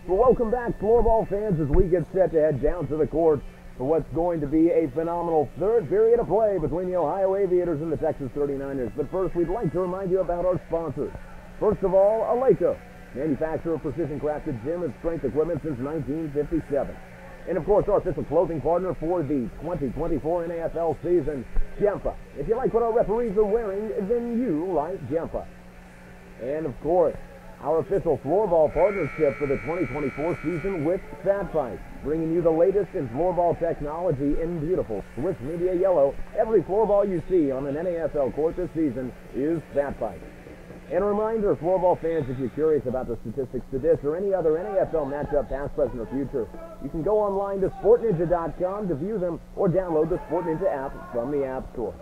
Speaker 2: Well, welcome back, Floorball fans, as we get set to head down to the court for what's going to be a phenomenal third period of play between the Ohio Aviators and the Texas 39ers. But first, we'd like to remind you about our sponsors. First of all, Aleco, manufacturer of precision-crafted gym and strength equipment since 1957. And, of course, our official clothing partner for the 2024 NFL season, Gempa. If you like what our referees are wearing, then you like Gempa. And, of course, our official floorball partnership for the 2024 season with Fat Pipe, bringing you the latest in floorball technology in beautiful Swiss media yellow. Every floorball you see on an NAFL court this season is Fat Pipe. And a reminder, floorball fans, if you're curious about the statistics to this or any other NAFL matchup, past, present, or future, you can go online to sportninja.com to view them or download the Sport Ninja app from the App Store.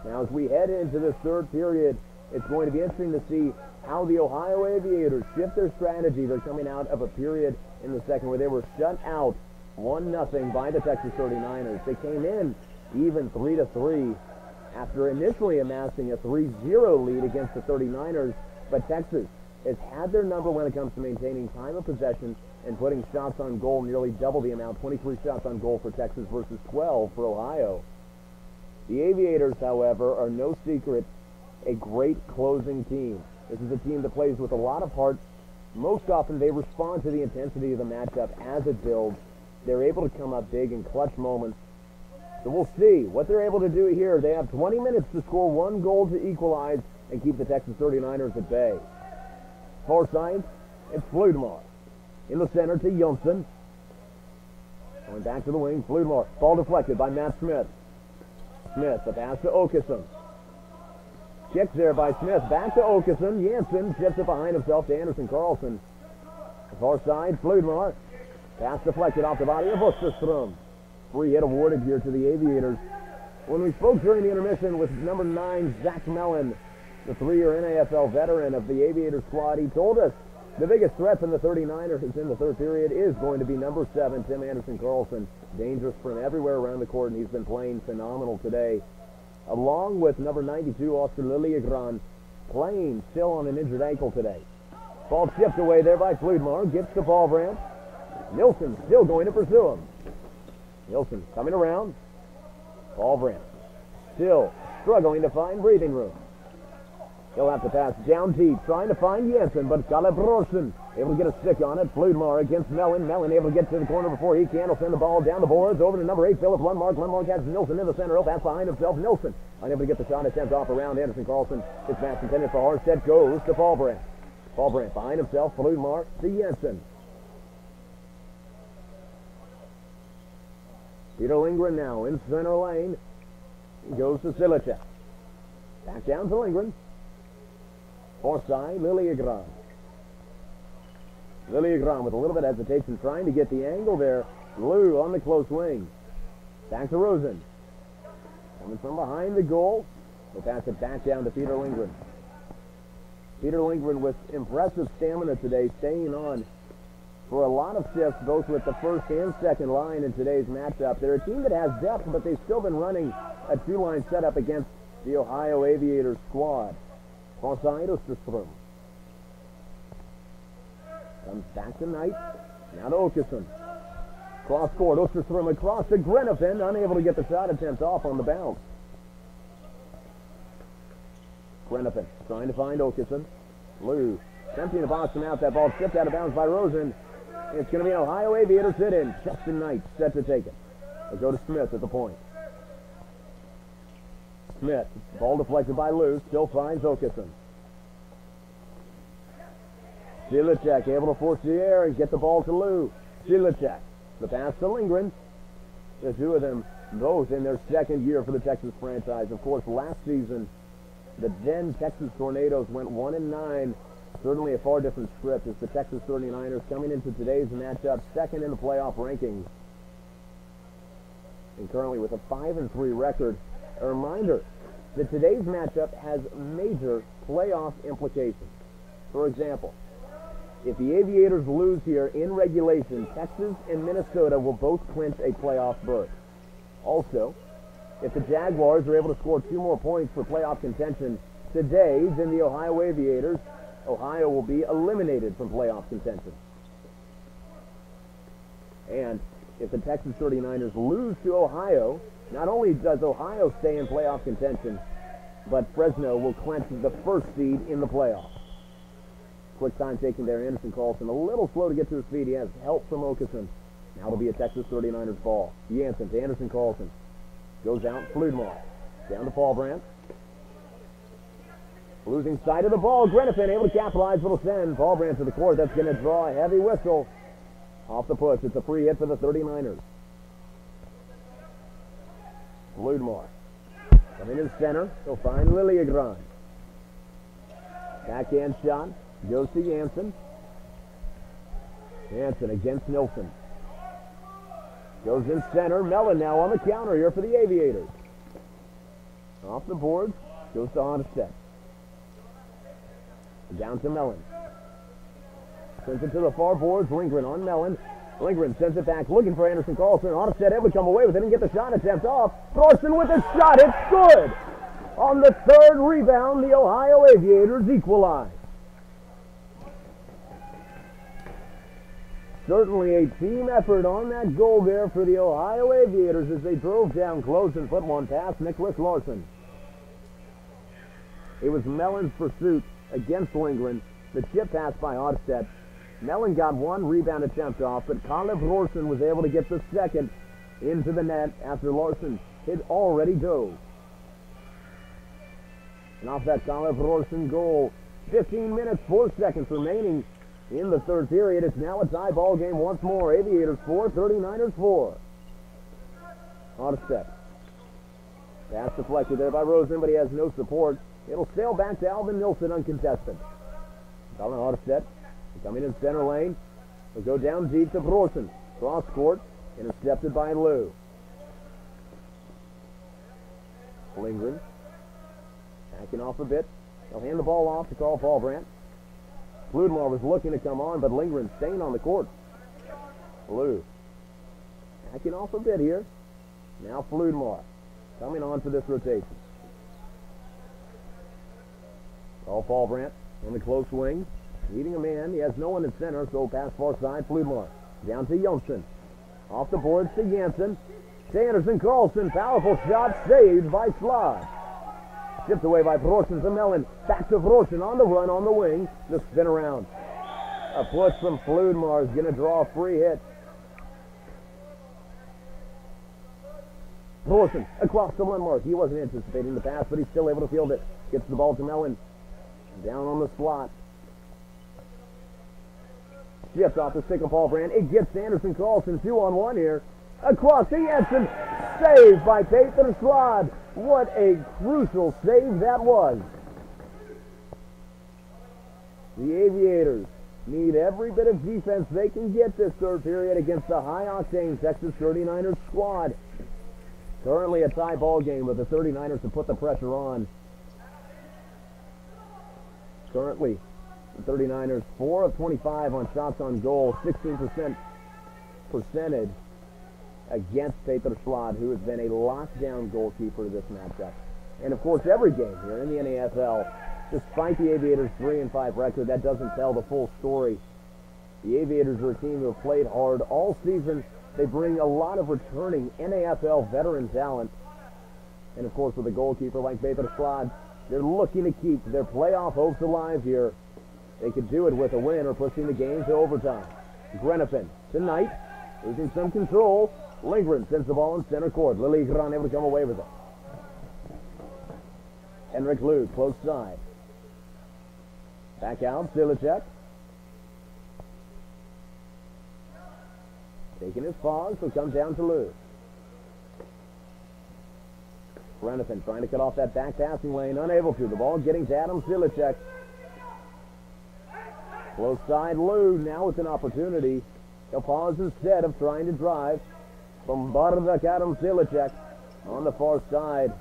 Speaker 2: Now, as we head into this third period, it's going to be interesting to see how the Ohio Aviators shift their strategy. They're coming out of a period in the second where they were shut out 1-0 by the Texas 39ers. They came in even 3-3 after initially amassing a 3-0 lead against the 39ers, but Texas has had their number when it comes to maintaining time of possession and putting shots on goal, nearly double the amount, 23 shots on goal for Texas versus 12 for Ohio. The Aviators, however, are no secret a great closing team. This is a team that plays with a lot of heart. Most often they respond to the intensity of the matchup as it builds. They're able to come up big in clutch moments. So we'll see what they're able to do here. They have 20 minutes to score 1 goal to equalize and keep the Texas 39ers at bay. Far side, it's Fludmar. In the center to Jonsson. Going back to the wing, Fludmar. Ball deflected by Matt Smith. Smith, the pass to Åkesson. Kick there by Smith. Back to Åkesson. Jansen chips it behind himself to Anderson Carlson. Far side, Fludmar. Pass deflected off the body of Osterstrom. Free hit awarded here to the Aviators. When we spoke during the intermission with number 9, Zach Mellon, the 3-year NAFL veteran of the Aviators squad, he told us the biggest threat from the 39ers in the third period is going to be number 7, Tim Anderson Carlson. Dangerous from everywhere around the court, and he's been playing phenomenal today. Along with number 92, Oscar Liljegren, playing still on an injured ankle today. Ball chipped away there by Fludmar. Gets to Paulbrandt. Nilsson still going to pursue him. Nilsson coming around. Paulbrandt still struggling to find breathing room. He'll have to pass down deep, trying to find Jansen, but Galebrosen able to get a stick on it. Fludmar against Mellon. Mellon able to get to the corner before he can. He'll send the ball down the boards over to number 8, Philip Lundmark. Lundmark has Nilsson in the center. He'll pass behind himself. Nilsson unable to get the shot attempt off around Anderson Carlson. His pass intended for Harstead goes to Paulbrandt. Paulbrandt behind himself. Fludmar to Jansen. Peter Lindgren now in center lane. He goes to Silicek. Back down to Lindgren. Far side, Liljegren. Liljegren with a little bit of hesitation, trying to get the angle there. Lou on the close wing. Back to Rosen. Coming from behind the goal. He'll pass it back down to Peter Lindgren. Peter Lindgren with impressive stamina today, staying on for a lot of shifts, both with the first and second line in today's matchup. They're a team that has depth, but they've still been running a 2-line setup against the Ohio Aviators squad. Far side, Osterstrom. Comes back to Knight. Now to Åkesson. Cross court, Osterstrom across to Grenefin, unable to get the shot attempt off on the bounce. Grenefin trying to find Åkesson. Lou attempting to box him out. That ball tipped out of bounds by Rosen. It's going to be an Ohio Aviators hit-in. Justin Knight set to take it. They'll go to Smith at the point. Smith, ball deflected by Lou, still finds Åkesson. Silicek able to force the air and get the ball to Lou. Silicek, the pass to Lindgren. The two of them both in their second year for the Texas franchise. Of course, last season, the then Texas Tornadoes went 1-9. Certainly a far different script as the Texas 39ers coming into today's matchup second in the playoff rankings. And currently with a 5-3 record. A reminder that today's matchup has major playoff implications. For example, if the Aviators lose here in regulation, Texas and Minnesota will both clinch a playoff berth. Also, if the Jaguars are able to score 2 more points for playoff contention today than the Ohio Aviators, Ohio will be eliminated from playoff contention. And if the Texas 39ers lose to Ohio, not only does Ohio stay in playoff contention, but Fresno will clinch the first seed in the playoffs. Quick time taking there, Anderson Carlson. A little slow to get to his feet. He has help from Okeson. Now it'll be a Texas 39ers ball. Jansen to Anderson Carlson. Goes out, Fludmar. Down to Paul Brandt. Losing sight of the ball. Grenifin able to capitalize, but will send Paul Brandt to the court. That's going to draw a heavy whistle. Off the push. It's a free hit for the 39ers. Fludmar. Coming in center. He'll find Liliagran. Backhand shot. Goes to Jansen. Jansen against Nilsson. Goes in center. Mellon now on the counter here for the Aviators. Off the board. Goes to Onstead. Down to Mellon. Sends it to the far boards. Lindgren on Mellon. Lindgren sends it back, looking for Anderson Carlson. Onstead able to come away with it and get the shot attempt off. Thorson with a shot. It's good. On the third rebound, the Ohio Aviators equalize. Certainly a team effort on that goal there for the Ohio Aviators as they drove down close and put one past Nicholas Larson. It was Mellon's pursuit against Lindgren. The chip pass by Onstead. Mellon got one rebound attempt off, but Kalev Larson was able to get the second into the net after Larson had already dove. And off that Kalev Larson goal, 15 minutes, 4 seconds remaining in the third period. It's now a tie ball game once more. Aviators 4, 39ers 4. Onstead. Pass deflected there by Rosen, but he has no support. It'll sail back to Alvin Nilsson uncontested. Colin Onstead coming in center lane. He'll go down deep to Brosen. Cross court, intercepted by Lou. Lindgren backing off a bit. He'll hand the ball off to Carl Paul Brandt. Fludmar was looking to come on, but Lindgren staying on the court. Lou backing off a bit here. Now Fludmar coming on for this rotation. Carl Paul Brandt on the close wing. Needing a man. He has no one in center, so pass far side. Fludmar down to Jonsson. Off the boards to Jansen. To Anderson Carlson. Powerful shot saved by Slod. Tipped away by Brosen to Mellon. Back to Brosen on the run on the wing. The spin around. A push from Fludmar is going to draw a free hit. Brosen across the one mark. He wasn't anticipating the pass, but he's still able to field it. Gets the ball to Mellon. Down on the slot. Shift off the stick of Paul Brandt. It gets Anderson Carlson 2-on-1 here. Across to Jensen. Saved by Peter Slod. What a crucial save that was. The Aviators need every bit of defense they can get this third period against the high-octane Texas 39ers squad. Currently a tie ball game with the 39ers to put the pressure on. Currently, the 39ers 4 of 25 on shots on goal, 16% percentage against Peter Slod, who has been a lockdown goalkeeper this matchup. And of course, every game here in the NASL, despite the Aviators' 3-5 record, that doesn't tell the full story. The Aviators are a team who have played hard all season. They bring a lot of returning NASL veteran talent. And of course, with a goalkeeper like Peter Slod, they're looking to keep their playoff hopes alive here. They could do it with a win or pushing the game to overtime. Grenifin tonight, losing some control. Lindgren sends the ball in center court. Liliagran able to come away with it. Henrik Lou, close side. Back out, Silicek. Taking his pause, so comes down to Lou. Grenifin trying to cut off that back passing lane, unable to. The ball getting to Adam Silicek. Close side, Lou now with an opportunity. He'll pause instead of trying to drive. From Bardak, Adam Silicek on the far side.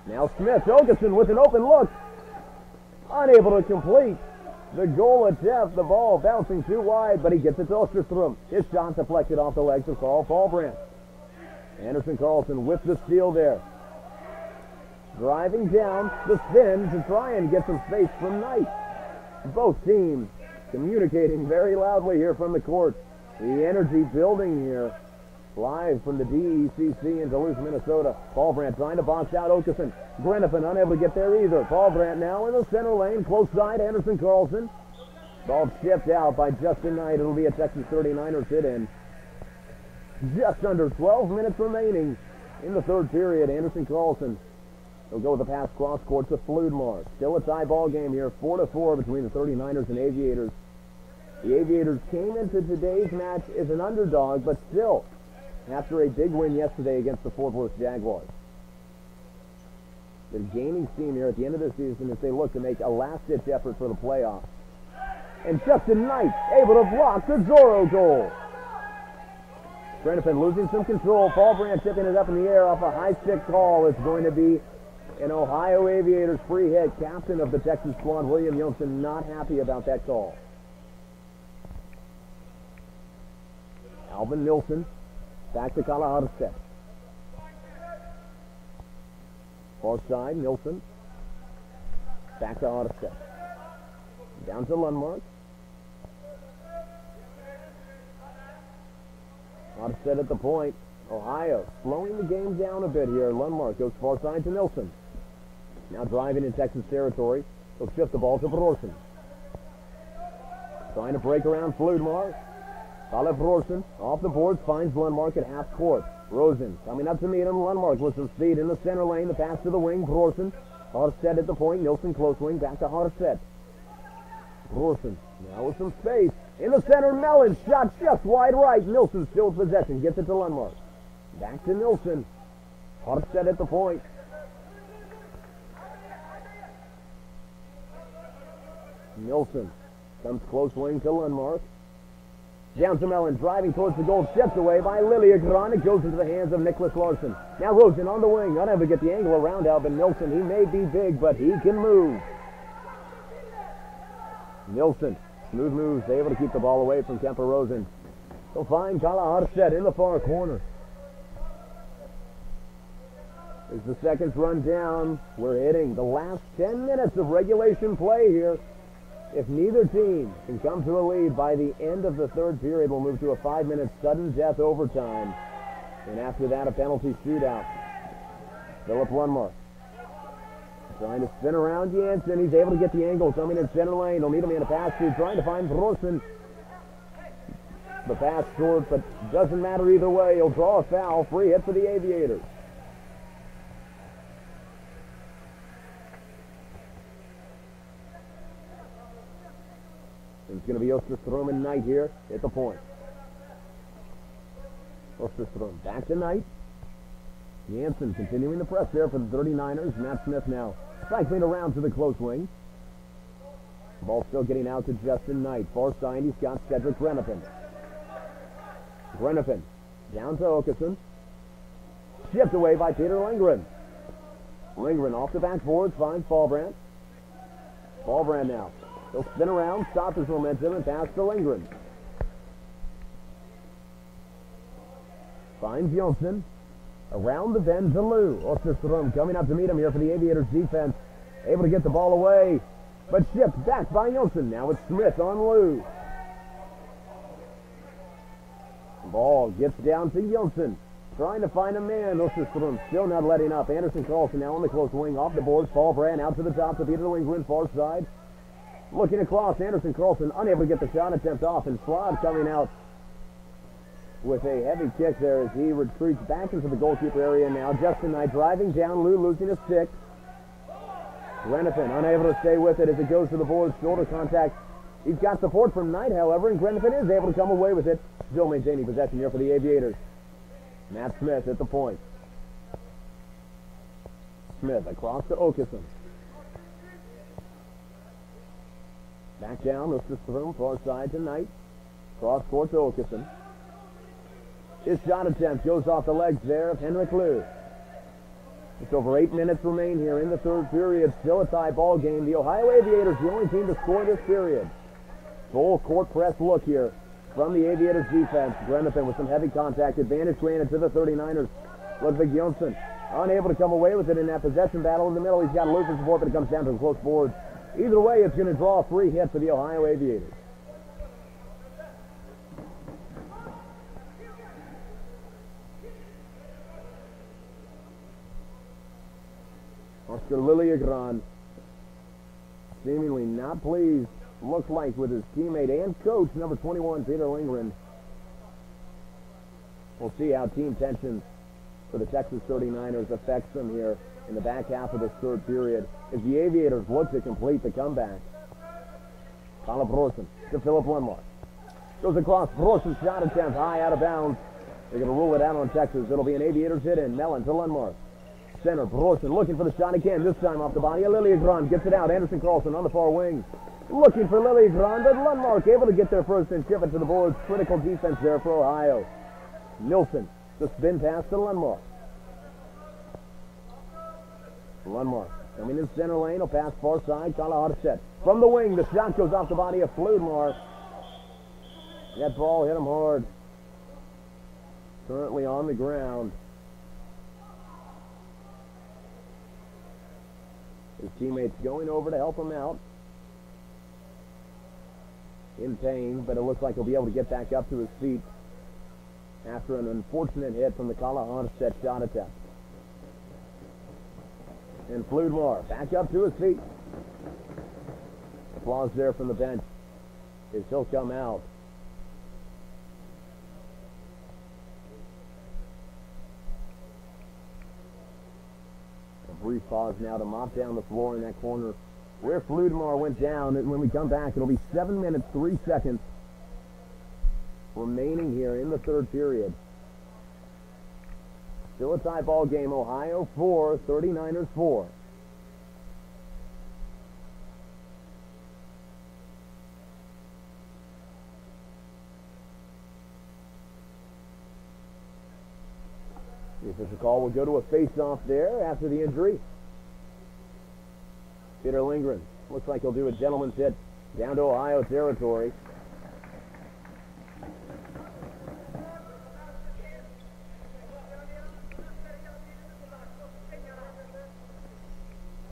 Speaker 2: Now Smith, Okeson with an open look. Unable to complete the goal attempt. The ball bouncing too wide, but he gets it to Osterstrom. His shot deflected off the legs of Carl Paul Brandt. Anderson Carlson with the steal there. Driving down the spin to try and get some space from Knight. Both teams communicating very loudly here from the court. The energy building here. Live from the DECC in Duluth, Minnesota. Paul Brandt trying to box out Okeson. Grenifin unable to get there either. Paul Brandt now in the center lane. Close side, Anderson Carlson. Ball chipped out by Justin Knight. It'll be a Texas 39ers hit-in. Just under 12 minutes remaining in the third period. Anderson Carlson will go with the pass cross court to Floorball. Still a tie ball game here. 4-4 between the 39ers and Aviators. The Aviators came into today's match as an underdog, but still, after a big win yesterday against the Fort Worth Jaguars. They're gaining steam here at the end of the season as they look to make a last-ditch effort for the playoffs. And Justin Knight able to block the Zorro goal. Grenifin losing some control. Paul Brandt tipping it up in the air off a high stick call. It's going to be an Ohio Aviators free hit. Captain of the Texas squad, William Johnson, not happy about that call. Alvin Nilsson back to Kalahorstedt. Far side, Nilsson. Back to Harstedt. Down to Lundmark. Harstedt at the point. Ohio slowing the game down a bit here. Lundmark goes far side to Nilsson. Now driving in Texas territory. He'll shift the ball to Brorson. Trying to break around Fludmar. Kalev Brorson off the boards, finds Lundmark at half court. Rosen coming up to meet him. Lundmark with some speed in the center lane. The pass to the wing. Brorson. Harstedt at the point. Nilsson close wing. Back to Harstedt. Brorson now with some space. In the center, Mellon. Shot just wide right. Nilsson still with possession. Gets it to Lundmark. Back to Nilsson. Harstedt at the point. Nilsson comes close wing to Lundmark. Down to Mellon, driving towards the goal, steps away by Liljegren. It goes into the hands of Nicholas Larson. Now Rosen on the wing, unable to get the angle around Albin Nilsson. He may be big, but he can move. Nilsson, smooth moves, able to keep the ball away from Kemper Rosen. He'll find Kalahorstedt in the far corner. As the seconds run down, we're hitting the last 10 minutes of regulation play here. If neither team can come to a lead by the end of the third period, we'll move to a 5-minute sudden death overtime. And after that, a penalty shootout. Philip Lundmark trying to spin around Jansen. He's able to get the angle coming in center lane. He'll need a man to pass to, trying to find Brorson. The pass short, but doesn't matter either way. He'll draw a foul. Free hit for the Aviators. It's going to be Osterstrom and Knight here at the point. Osterstrom back to Knight. Jansen continuing the press there for the 39ers. Matt Smith now cycling around to the close wing. Ball still getting out to Justin Knight. Far side, he's got Cedric Grenifin. Grenifin down to Okeson. Shipped away by Peter Lindgren. Lindgren off the backboards, finds Fallbrand. Fallbrand now. He'll spin around, stop his momentum, and pass to Lindgren. Finds Johnson. Around the bend to Lou. Osterstrom coming up to meet him here for the Aviators defense. Able to get the ball away, but shipped back by Johnson. Now it's Smith on Lou. Ball gets down to Johnson. Trying to find a man. Osterstrom still not letting up. Anderson Carlson now on the close wing. Off the boards. Fallbrand out to the top to Peter Lindgren. Far side. Looking across, Anderson Carlson unable to get the shot attempt off, and Slod coming out with a heavy kick there as he retreats back into the goalkeeper area now. Justin Knight driving down, Lou losing a stick. Grenifin unable to stay with it as it goes to the boards, shoulder contact. He's got support from Knight, however, and Grenifin is able to come away with it. Still maintaining possession here for the Aviators. Matt Smith at the point. Smith across to Okeson. Back down, Osterstrom, far side to Knight. Cross court to Okeson. His shot attempt goes off the legs there of Henrik Lou. It's over 8 minutes remain here in the third period. Still a tie ball game. The Ohio Aviators, the only team to score this period. Full court press look here from the Aviators defense. Grenifin with some heavy contact. Advantage granted to the 39ers. Ludwig Johnson unable to come away with it in that possession battle in the middle. He's got a loose support, but it comes down to the close boards. Either way, it's going to draw a free hit for the Ohio Aviators. Oscar Liliagran seemingly not pleased, looks like, with his teammate and coach, number 21, Peter Lindgren. We'll see how team tensions for the Texas 39ers affects them here in the back half of this third period as the Aviators look to complete the comeback. Kyle Brorson to Philip Lundmark. Goes across. Brorson's shot attempt high out of bounds. They're going to rule it out on Texas. It'll be an Aviators hit in. Mellon to Lundmark. Center. Brorson looking for the shot again. This time off the body of Liliagran. Gets it out. Anderson Carlson on the far wing. Looking for Liliagran, but Lundmark able to get there first and chip it to the boards. Critical defense there for Ohio. Nilsson. The spin pass to Lundmark. Lundmark coming in center lane. He'll pass far side. Kyle Hartstedt. From the wing, the shot goes off the body of Floorball. That ball hit him hard. Currently on the ground. His teammates going over to help him out. In pain, but it looks like he'll be able to get back up to his feet after an unfortunate hit from the Kyle Hartstedt shot attempt. And Fludmar back up to his feet. Applause there from the bench as he'll come out. A brief pause now to mop down the floor in that corner where Fludmar went down. And when we come back, it'll be 7 minutes, 3 seconds remaining here in the third period. Still a tie ball game. Ohio 4, 39ers 4. The official call will go to a face-off there after the injury. Peter Lindgren looks like he'll do a gentleman's hit down to Ohio territory.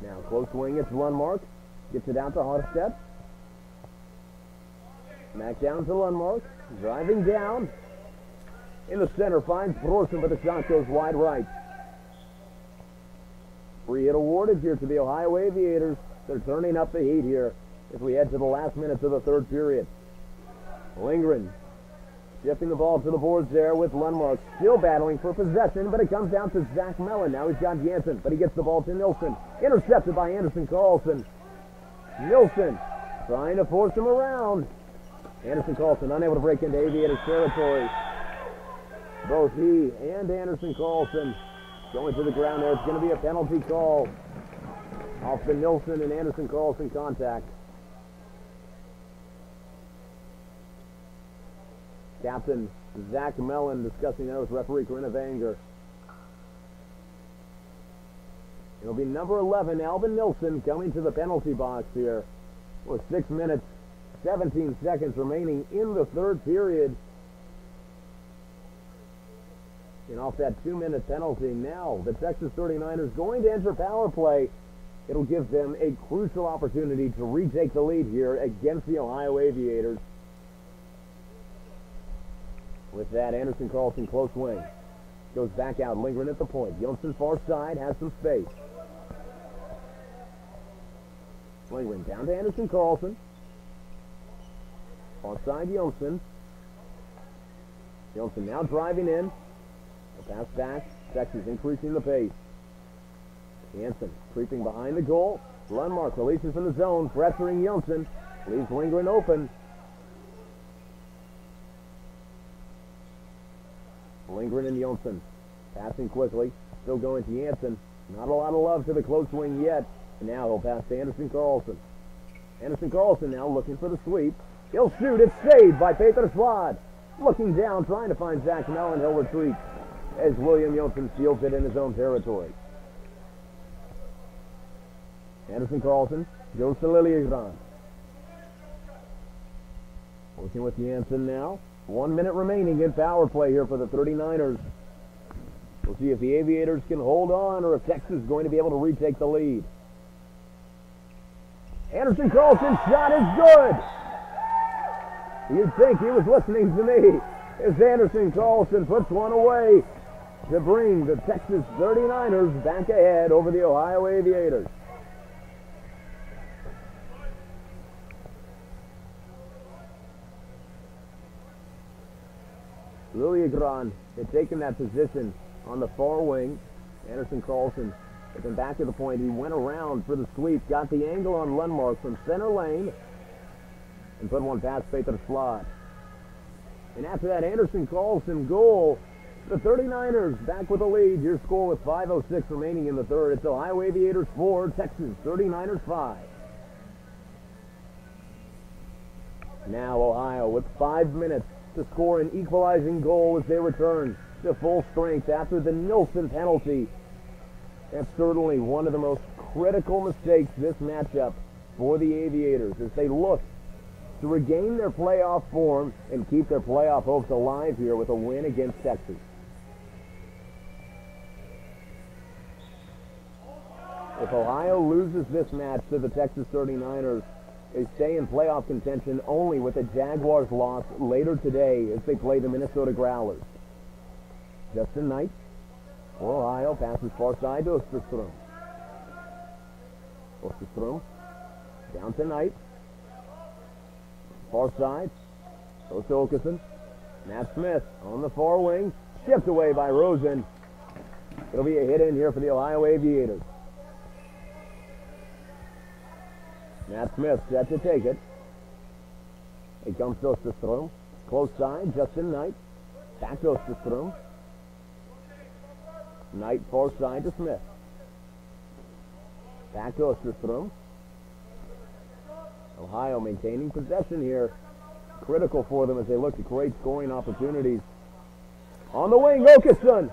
Speaker 2: Now close wing, it's Lundmark. Gets it out to Hartstedt. Back down to Lundmark. Driving down. In the center, finds Brorson, but the shot goes wide right. Free hit awarded here to the Ohio Aviators. They're turning up the heat here as we head to the last minutes of the third period. Lindgren shifting the ball to the boards there with Lundmark. Still battling for possession, but it comes down to Zach Mellon. Now he's got Jansen, but he gets the ball to Nilsson. Intercepted by Anderson Carlson. Nilsson trying to force him around. Anderson Carlson unable to break into Aviators territory. Both he and Anderson Carlson going to the ground there. It's going to be a penalty call off the Nilsson and Anderson Carlson contact. Captain Zach Mellon discussing that with referee Corinna Vanger. It'll be number 11, Alvin Nilsson, coming to the penalty box here with 6 minutes, 17 seconds remaining in the third period. And off that 2-minute penalty now, the Texas 39ers going to enter power play. It'll give them a crucial opportunity to retake the lead here against the Ohio Aviators. With that, Anderson Carlson close wing. Goes back out. Lindgren at the point. Jonsson far side has some space. Lindgren down to Anderson Carlson. Far side Jonsson. Jonsson now driving in. The pass back. Texas increasing the pace. Jansen creeping behind the goal. Lundmark releases from the zone. Pressuring Jonsson. Leaves Lindgren open. Lindgren and Jonsson passing quickly. Still going to Jansen. Not a lot of love to the close wing yet. And now he'll pass to Anderson Carlson. Anderson Carlson now looking for the sweep. He'll shoot. It's saved by Peter Swad. Looking down, trying to find Zach Mellon. He'll retreat as William Jonsson seals it in his own territory. Anderson Carlson goes to Liliagran. Working with Jansen now. 1 minute remaining in power play here for the 39ers. We'll see if the Aviators can hold on or if Texas is going to be able to retake the lead. Anderson Carlson's shot is good. You'd think he was listening to me as Anderson Carlson puts one away. to bring the Texas 39ers back ahead over the Ohio Aviators. Lilliegron had taken that position on the far wing. Anderson Carlson had been back to the point. He went around for the sweep, got the angle on Lundmark from center lane, and put one past Peter Slot. And after that Anderson Carlson goal, the 39ers back with the lead. Your score with 5:06 remaining in the third. It's Ohio Aviators 4, Texas 39ers 5. Now Ohio with 5 minutes to score an equalizing goal as they return to full strength after the Nilsson penalty. That's certainly one of the most critical mistakes this matchup for the Aviators as they look to regain their playoff form and keep their playoff hopes alive here with a win against Texas. If Ohio loses this match to the Texas 39ers, they stay in playoff contention only with the Jaguars' loss later today as they play the Minnesota Growlers. Justin Knight for Ohio passes far side to Osterstrom. Osterstrom down to Knight. Far side goes to Okeson. Matt Smith on the far wing. Shipped away by Rosen. It'll be a hit in here for the Ohio Aviators. Matt Smith set to take it. It comes to Osterstrom. Close side, Justin Knight. Back to Osterstrom. Knight far side to Smith. Back to Osterstrom. Ohio maintaining possession here. Critical for them as they look to create scoring opportunities. On the wing, Okeson.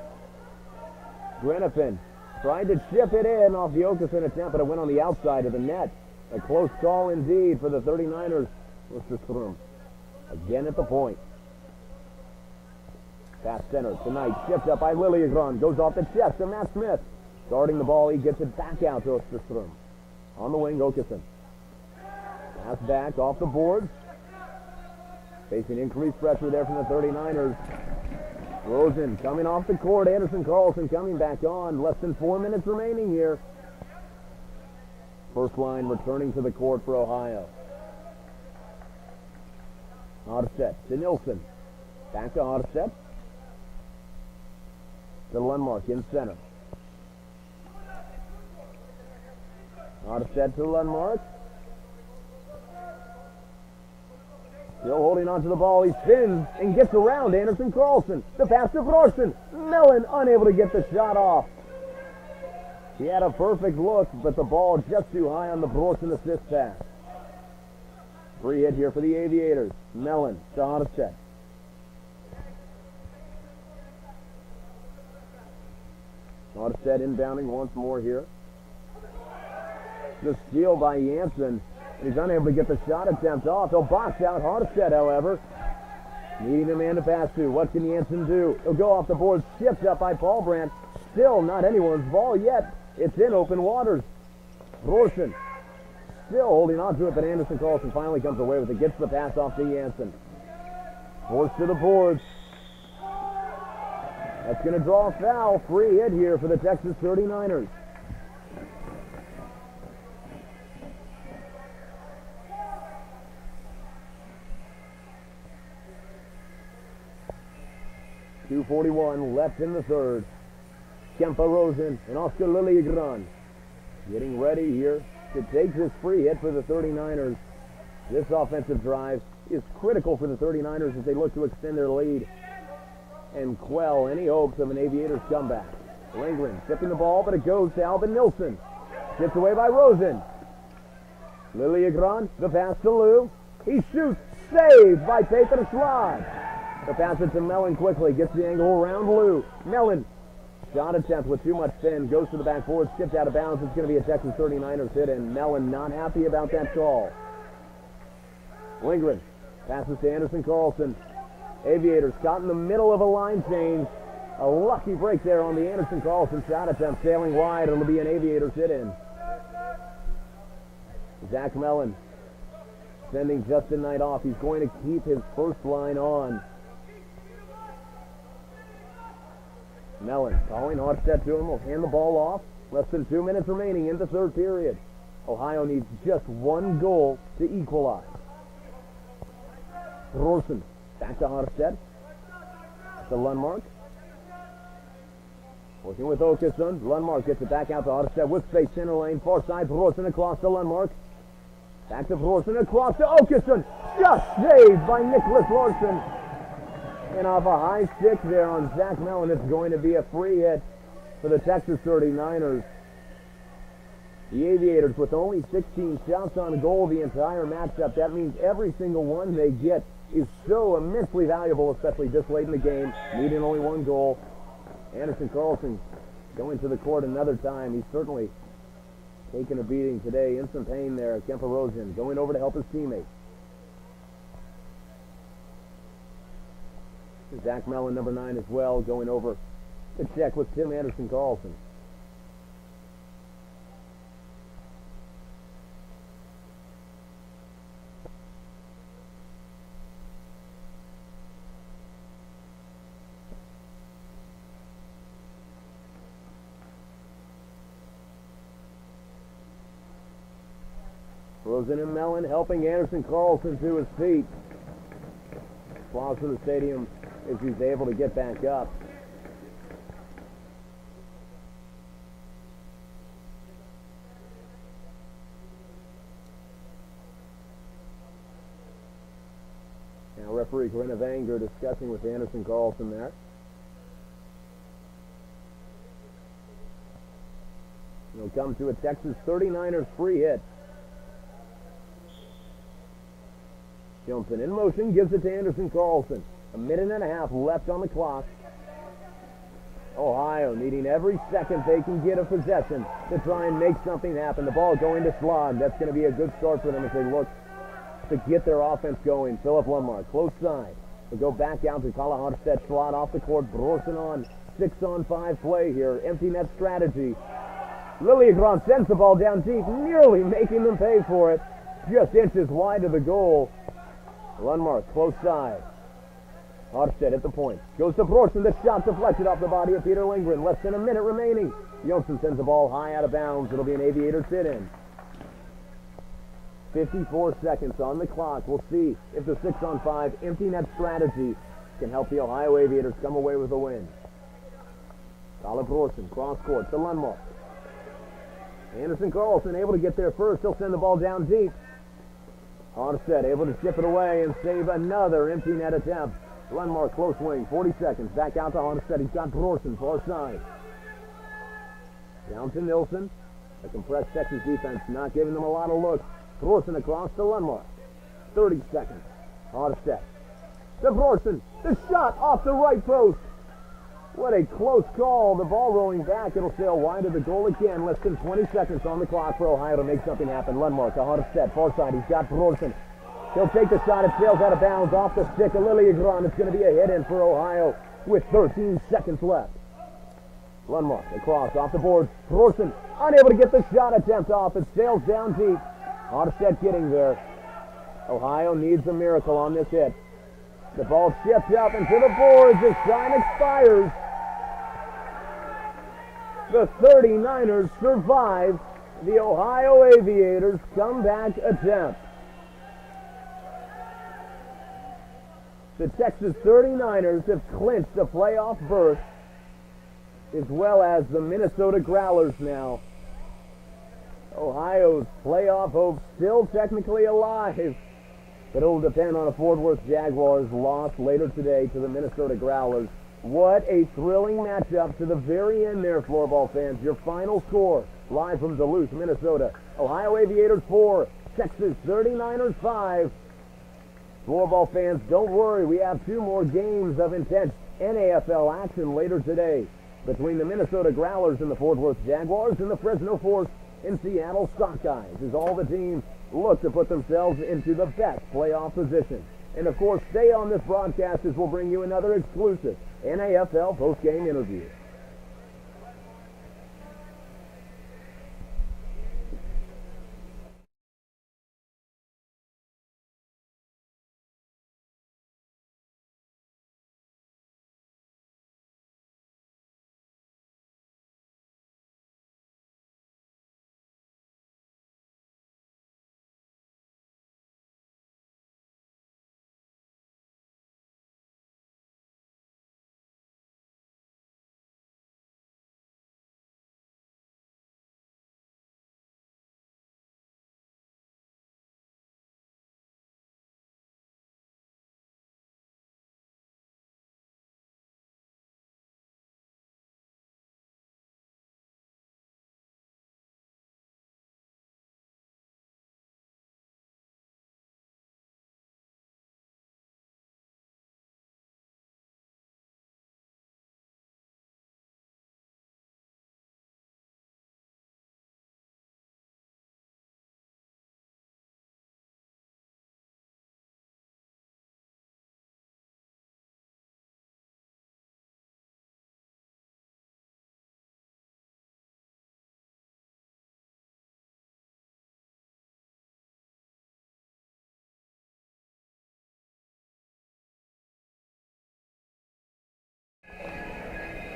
Speaker 2: Grenifin tried to chip it in off the Okeson attempt, but it went on the outside of the net. A close call indeed for the 39ers. Osterstrom again at the point. Pass center tonight, chipped up by Lilliegron. Goes off the chest to Matt Smith. Guarding the ball, he gets it back out to Osterstrom. On the wing, Okeson. Pass back off the boards. Facing increased pressure there from the 39ers. Rosen coming off the court. Anderson Carlson coming back on. Less than 4 minutes remaining here. First line returning to the court for Ohio. Harstedt to Nilsson. Back to Harstedt. To Lundmark in center. Harstedt to Lundmark. Still holding on to the ball. He spins and gets around Anderson Carlson. The pass to Brorsen. Mellon unable to get the shot off. He had a perfect look, but the ball just too high on the Brorsen assist pass. Free hit here for the Aviators. Mellon to Harstedt. Harstedt inbounding once more here. The steal by Janssen. He's unable to get the shot attempt off. He'll box out Harstedt, however. Needing a man to pass to. What can Janssen do? He'll go off the board. Shipped up by Paul Brandt. Still not anyone's ball yet. It's in open waters. Brorsen still holding on to it, but Anderson Carlson finally comes away with it. Gets the pass off to Janssen. Forced to the boards. That's going to draw a foul. Free hit here for the Texas 39ers. .241 left in the third. Kempa Rosen and Oscar Lilliegron getting ready here to take this free hit for the 39ers. This offensive drive is critical for the 39ers as they look to extend their lead and quell any hopes of an Aviators comeback. Lindgren tipping the ball, but it goes to Albin Nilsson. Tipped away by Rosen. Lilliegron, the pass to Lou. He shoots, saved by Peter Slot. The pass it to Mellon quickly, gets the angle around Lou. Mellon, shot attempt with too much spin, goes to the backboard, skipped out of bounds. It's going to be a Texas 39ers hit, and Mellon not happy about that call. Lindgren passes to Anderson Carlson. Aviators caught in the middle of a line change. A lucky break there on the Anderson Carlson shot attempt, sailing wide. It'll be an Aviators hit in. Zach Mellon sending Justin Knight off. He's going to keep his first line on. Mellon calling Arstead to him. Will hand the ball off. Less than 2 minutes remaining in the third period. Ohio needs just one goal to equalize. Thorson back to Arstead. To Lundmark. Working with Åkesson. Lundmark gets it back out to Arstead with space center lane. Far side. Thorson across to Lundmark. Back to Thorson across to Åkesson. Just saved by Nicholas Larson. And off a high stick there on Zach Mellon, it's going to be a free hit for the Texas 39ers. The Aviators with only 16 shots on goal the entire matchup. That means every single one they get is so immensely valuable, especially this late in the game, needing only one goal. Anderson Carlson going to the court another time. He's certainly taken a beating today. In some pain there. Kemper Rosen going over to help his teammate. Zach Mellon, number 9 as well, going over to check with Tim Anderson Carlson. Rosen and Mellon helping Anderson Carlson to his feet. Applause for the stadium as he's able to get back up. Now referee Corinna Vanger discussing with Anderson Carlson there. It'll come to a Texas 39ers free hit. Johnson in motion, gives it to Anderson Carlson. A minute and a half left on the clock. Ohio needing every second they can get of possession to try and make something happen. The ball going to Slog. That's going to be a good start for them as they look to get their offense going. Philip Lundmark, close side. We'll go back out to Kalaharstedt. Slot off the court. Brorson on 6-on-5 play here. Empty net strategy. Lilliegron sends the ball down deep, nearly making them pay for it. Just inches wide of the goal. Lundmark, close side. Arstead at the point. Goes to Brorson. The shot deflected off the body of Peter Lindgren. Less than a minute remaining. Johnson sends the ball high out of bounds. It'll be an Aviators sit-in. 54 seconds on the clock. We'll see if the 6-on-5 empty net strategy can help the Ohio Aviators come away with a win. Colin Brorson, cross court to Lundmark. Anderson Carlson able to get there first. He'll send the ball down deep. Arstead able to chip it away and save another empty net attempt. Lundmark, close wing, 40 seconds. Back out to Arstead. He's got Brorson, far side. Down to Nilsson. The compressed Texas defense not giving them a lot of looks. Brorson across to Lundmark. 30 seconds. Arstead. To Brorson. The shot off the right post. What a close call. The ball rolling back. It'll sail wide of the goal again. Less than 20 seconds on the clock for Ohio to make something happen. Lundmark to Arstead. Far side. He's got Brorson. He'll take the shot. It sails out of bounds off the stick of Lilliegron. It's going to be a hit-in for Ohio with 13 seconds left. Lundmark across off the board. Brorson unable to get the shot attempt off. It sails down deep. Arstead getting there. Ohio needs a miracle on this hit. The ball chipped up into the boards as time expires. The 39ers survive the Ohio Aviators comeback attempt. The Texas 39ers have clinched a playoff berth, as well as the Minnesota Growlers now. Ohio's playoff hope still technically alive, but it will depend on a Fort Worth Jaguars loss later today to the Minnesota Growlers. What a thrilling matchup to the very end there, Floorball fans. Your final score, live from Duluth, Minnesota. Ohio Aviators 4, Texas 39ers 5. Floorball fans, don't worry. We have 2 more games of intense NAFL action later today between the Minnesota Growlers and the Fort Worth Jaguars, and the Fresno Force and Seattle Sockeyes, as all the teams look to put themselves into the best playoff position. And of course, stay on this broadcast as we'll bring you another exclusive NAFL post-game interview.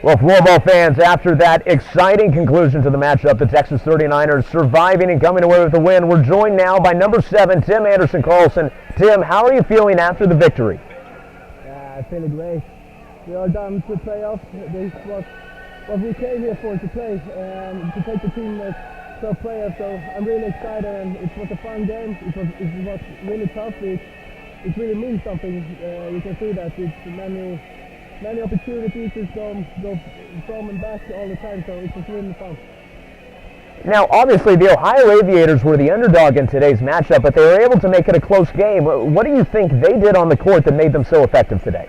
Speaker 2: Well, Floorball fans, after that exciting conclusion to the matchup, the Texas 39ers surviving and coming away with the win, we're joined now by number 7, Tim Anderson-Carlson. Tim, how are you feeling after the victory?
Speaker 3: I feel great. We are done to playoffs. This was what we came here for, to play, to take the team to playoffs. So I'm really excited, and it was a fun game. It was really tough. It really means something. You can see that it's many opportunities to go from and back all the time, so it was really fun.
Speaker 2: Now, obviously, the Ohio Aviators were the underdog in today's matchup, but they were able to make it a close game. What do you think they did on the court that made them so effective today?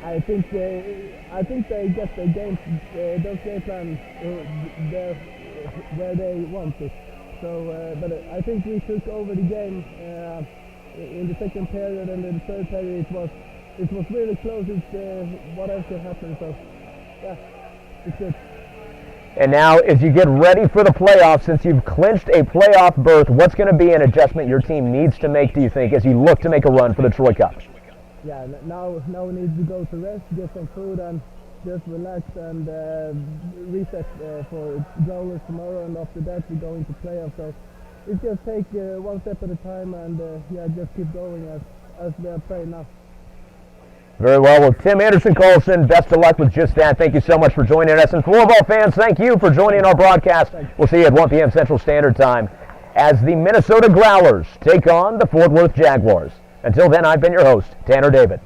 Speaker 3: I think they get the game, those game plans where they want it. So, but I think we took over the game in the second period, and in the third period it was really close. It's what else could happen. So, yeah, it's good.
Speaker 2: And now, as you get ready for the playoffs, since you've clinched a playoff berth, what's going to be an adjustment your team needs to make, do you think, as you look to make a run for the Troy Cup?
Speaker 3: Yeah, now we need to go to rest, get some food, and just relax and reset for goals tomorrow. And after that, we go into playoffs. So it's just take one step at a time, and just keep going as we are playing now.
Speaker 2: Very well, Tim Anderson-Carlson, best of luck with just that. Thank you so much for joining us. And Floorball fans, thank you for joining our broadcast. We'll see you at 1 p.m. Central Standard Time as the Minnesota Growlers take on the Fort Worth Jaguars. Until then, I've been your host, Tanner David.